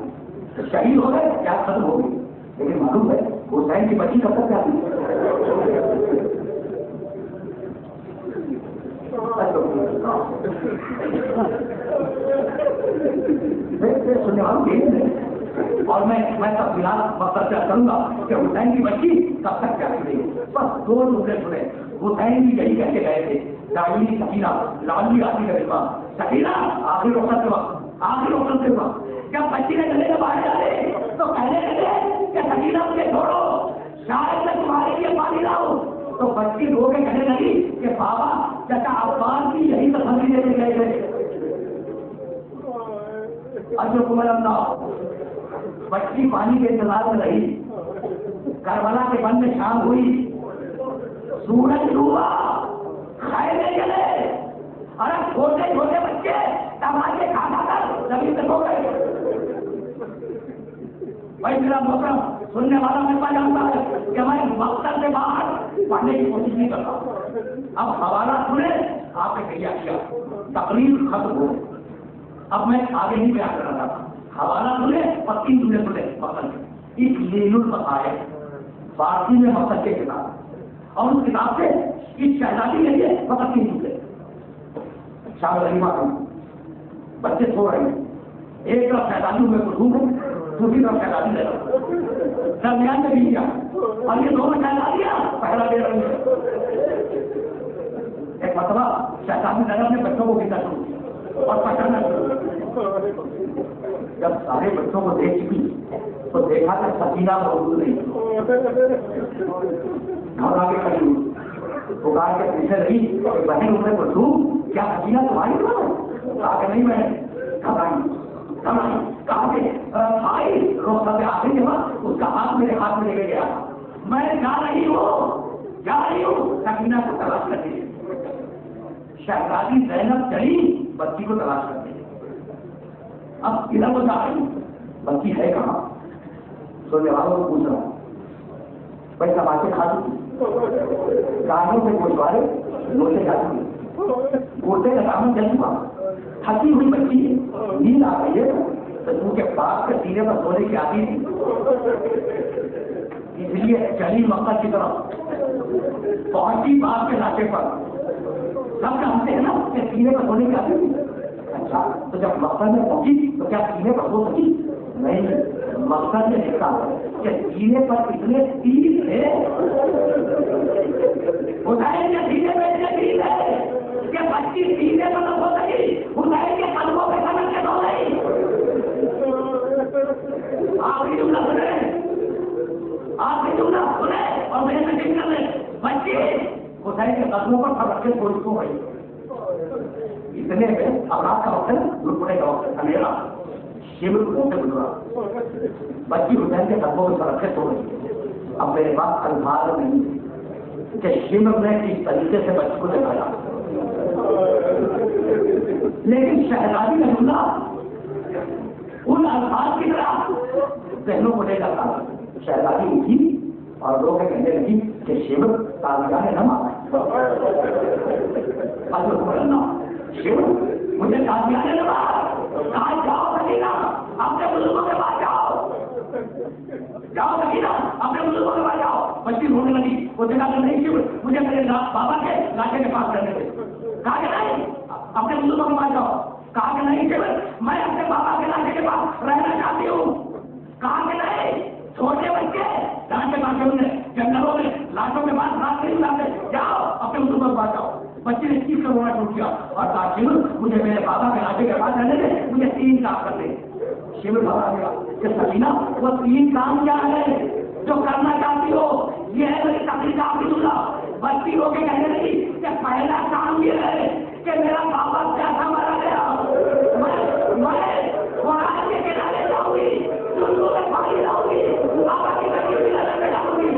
شہید ہو گئے، پیاس ختم ہو گئی. لیکن معلوم ہے حسین کی بچی کب تک پیاسی. سننے والوں کے اور میں تفصیلات مقصد سے کروں گا کہ حسین کی بچی کب تک پیاسی رہی. بس دو جملے سنے. حسین بھی یہی کہہ کے گئے تھے داعی سکینہ لالی آتی کا علما سکینہ آخری وقت کے وقت جب بچی نے گلے میں باہر ڈالے تو کہنے لگے کہ سکینہ مجھے چھوڑو، شاید میں تمہارے لیے پانی لاؤں. تو بچی رو کے کہنے لگی کہ بابا چچا عباس کی یہی تسلی دے کے گئے تھے. اجرکم اللہ. بچی پانی کے انتظار میں رہی. کربلا کے بن میں شام ہوئی، سورج ڈوبا، کھائے نہیں چلے. ارے چھوٹے چھوٹے بچے ٹماٹے کھا کر زمین پہ سو گئے. بھائی میرا محترم سننے والا میرے پاس جانتا ہے کہ میں مقصد سے باہر پڑھنے کی کوشش نہیں کرتا. اب حوالہ سنے آپ نے کہا کیا تقریر ختم ہو. اب میں آگے نہیں بیان کرنا چاہتا. حوالہ سنے اور 3 جملے سنے مقصد اس لیل المصائب فارسی میں مقصد کے کتاب اور اس کتاب سے اس شہزادی کے لیے فقط 3 جملے. شاہ غریبہ بچے سو رہے ہیں. ایک طرف شہزادی میں کچھ ہوں دوسری طرف شہزادی لے رہا ہوں. درمیان میں بھی کیا اور یہ دونوں شہزادیاں پہلا دے رہی ہیں. ایک مرتبہ شہزادی نگر نے بچوں کو پینا شروع کیا اور پکڑنا شروع کیا. جب سارے بچوں کو دیکھ چکی تو دیکھا کہ سکینہ موجود نہیں. گھبرا کے کھڑی ہوئی پکار کے پیچھے رہی بہن انہیں پوچھوں کیا سکینہ تمہاری بات ہے؟ کہا کہ نہیں بہن. گھبرائی کہا کہ بھائی روزہ پہ آخری کے بعد اس کا ہاتھ میرے ہاتھ میں لے کے گیا. میں جا رہی ہوں سکینہ کو تلاش کرنے. شہزادی زینب چلی بچی کو تلاش کرنے. اب ادھر کو جا رہی بچی ہے کہاں؟ سننے والوں کو پوچھ رہا ہوں. بھائی تماچے کھا چکی کانوں سے گوشوارے لوٹے جا چکی گوٹے کا دامن جل چکا. تھکی ہوئی بچی نیند آ گئی ہے تو منہ کے پاس کے سینے پر سونے کی آتی تھی اس لیے چلی مقصد کی طرف پہنچی باپ کے لاٹے پر. سب جانتے ہیں نا کہ سینے پر سونے کی آتی تھی. اچھا تو جب مقصد میں پہنچی تو کیا سینے پر سو سکی؟ نہیں. مقصد نے لکھا کہ سینے پر اتنے تیر تھے حسین کے سینے میں اتنے تیر ہے کہ بچی سینے پر نہ سو سکی. حسین کے قدموں پہ سمجھ کے سو گئی. آخری جملہ سنے اور میرے سے کر لیں بچی حسین کے قدموں پر سب رکھے کوئی سو گئی. اتنے میں اب رات کا وقت ہے لٹنے کا وقت اندھیرا شیور کو گزرا. بچی حسین کے قدموں پر رکھے سو گئی. اب میرے پاس الفاظ نہیں کہ شیور نے کس طریقے سے بچی کو دکھایا. لیکن شہزادی کا جملہ ان الفاظ کی طرح ذہنوں کو لے جاتا. شہزادی اٹھی اور لوگ کہنے لگی کہ شیور تازیاں نہ مانا شیور مجھے تازیاں نہ مانا. کہاں جاؤ سکینہ اپنے بزرگوں کے پاس جاؤ سکینہ اپنے بزرگوں کے پاس جاؤ. بچی رونے لگی. وہ دیکھا کہ نہیں شیور مجھے میرے بابا کے لاٹے کے پاس رہنے دے. کہا کہ نہیں اپنے بزرگوں کے پاس جاؤ. کہا کہ نہیں شیور میں اپنے بابا کے لاٹے کے پاس رہنا چاہتی ہوں. کہا کہ نہیں چھوٹے بچے لاٹے باقی ہوئے جنگلوں میں لاٹوں کے پاس رات نہیں لاتے. جاؤ اپنے بزرگوں کے پاس جاؤ. بچے نے چیز کر رونا ٹوٹ کیا اور کہا شیور مجھے میرے بابا کے لاٹے کے پاس رہنے دے. مجھے 3 کام کرنے. شیور بابا گیا کہ سکینہ وہ 3 کام کیا ہے جو کرنا چاہتی ہو؟ یہ ہے میری تقریر کا آخری جملہ. بچی ہو کے کہنے لگی کہ پہلا کام یہ ہے کہ میرا بابا پیاسا مرا گیا. میں قرآن کے کنارے جاؤں گی چلو میں پانی لاؤں گی بابا کی تقریر بھی لگا جاؤں گی.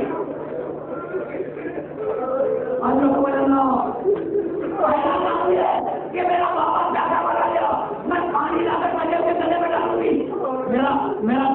پہلا کام یہ ہے کہ میرا بابا پیاسا مرا گیا. میں پانی لا کر مجھے اس کے گلے میں ڈالوں گی. میرا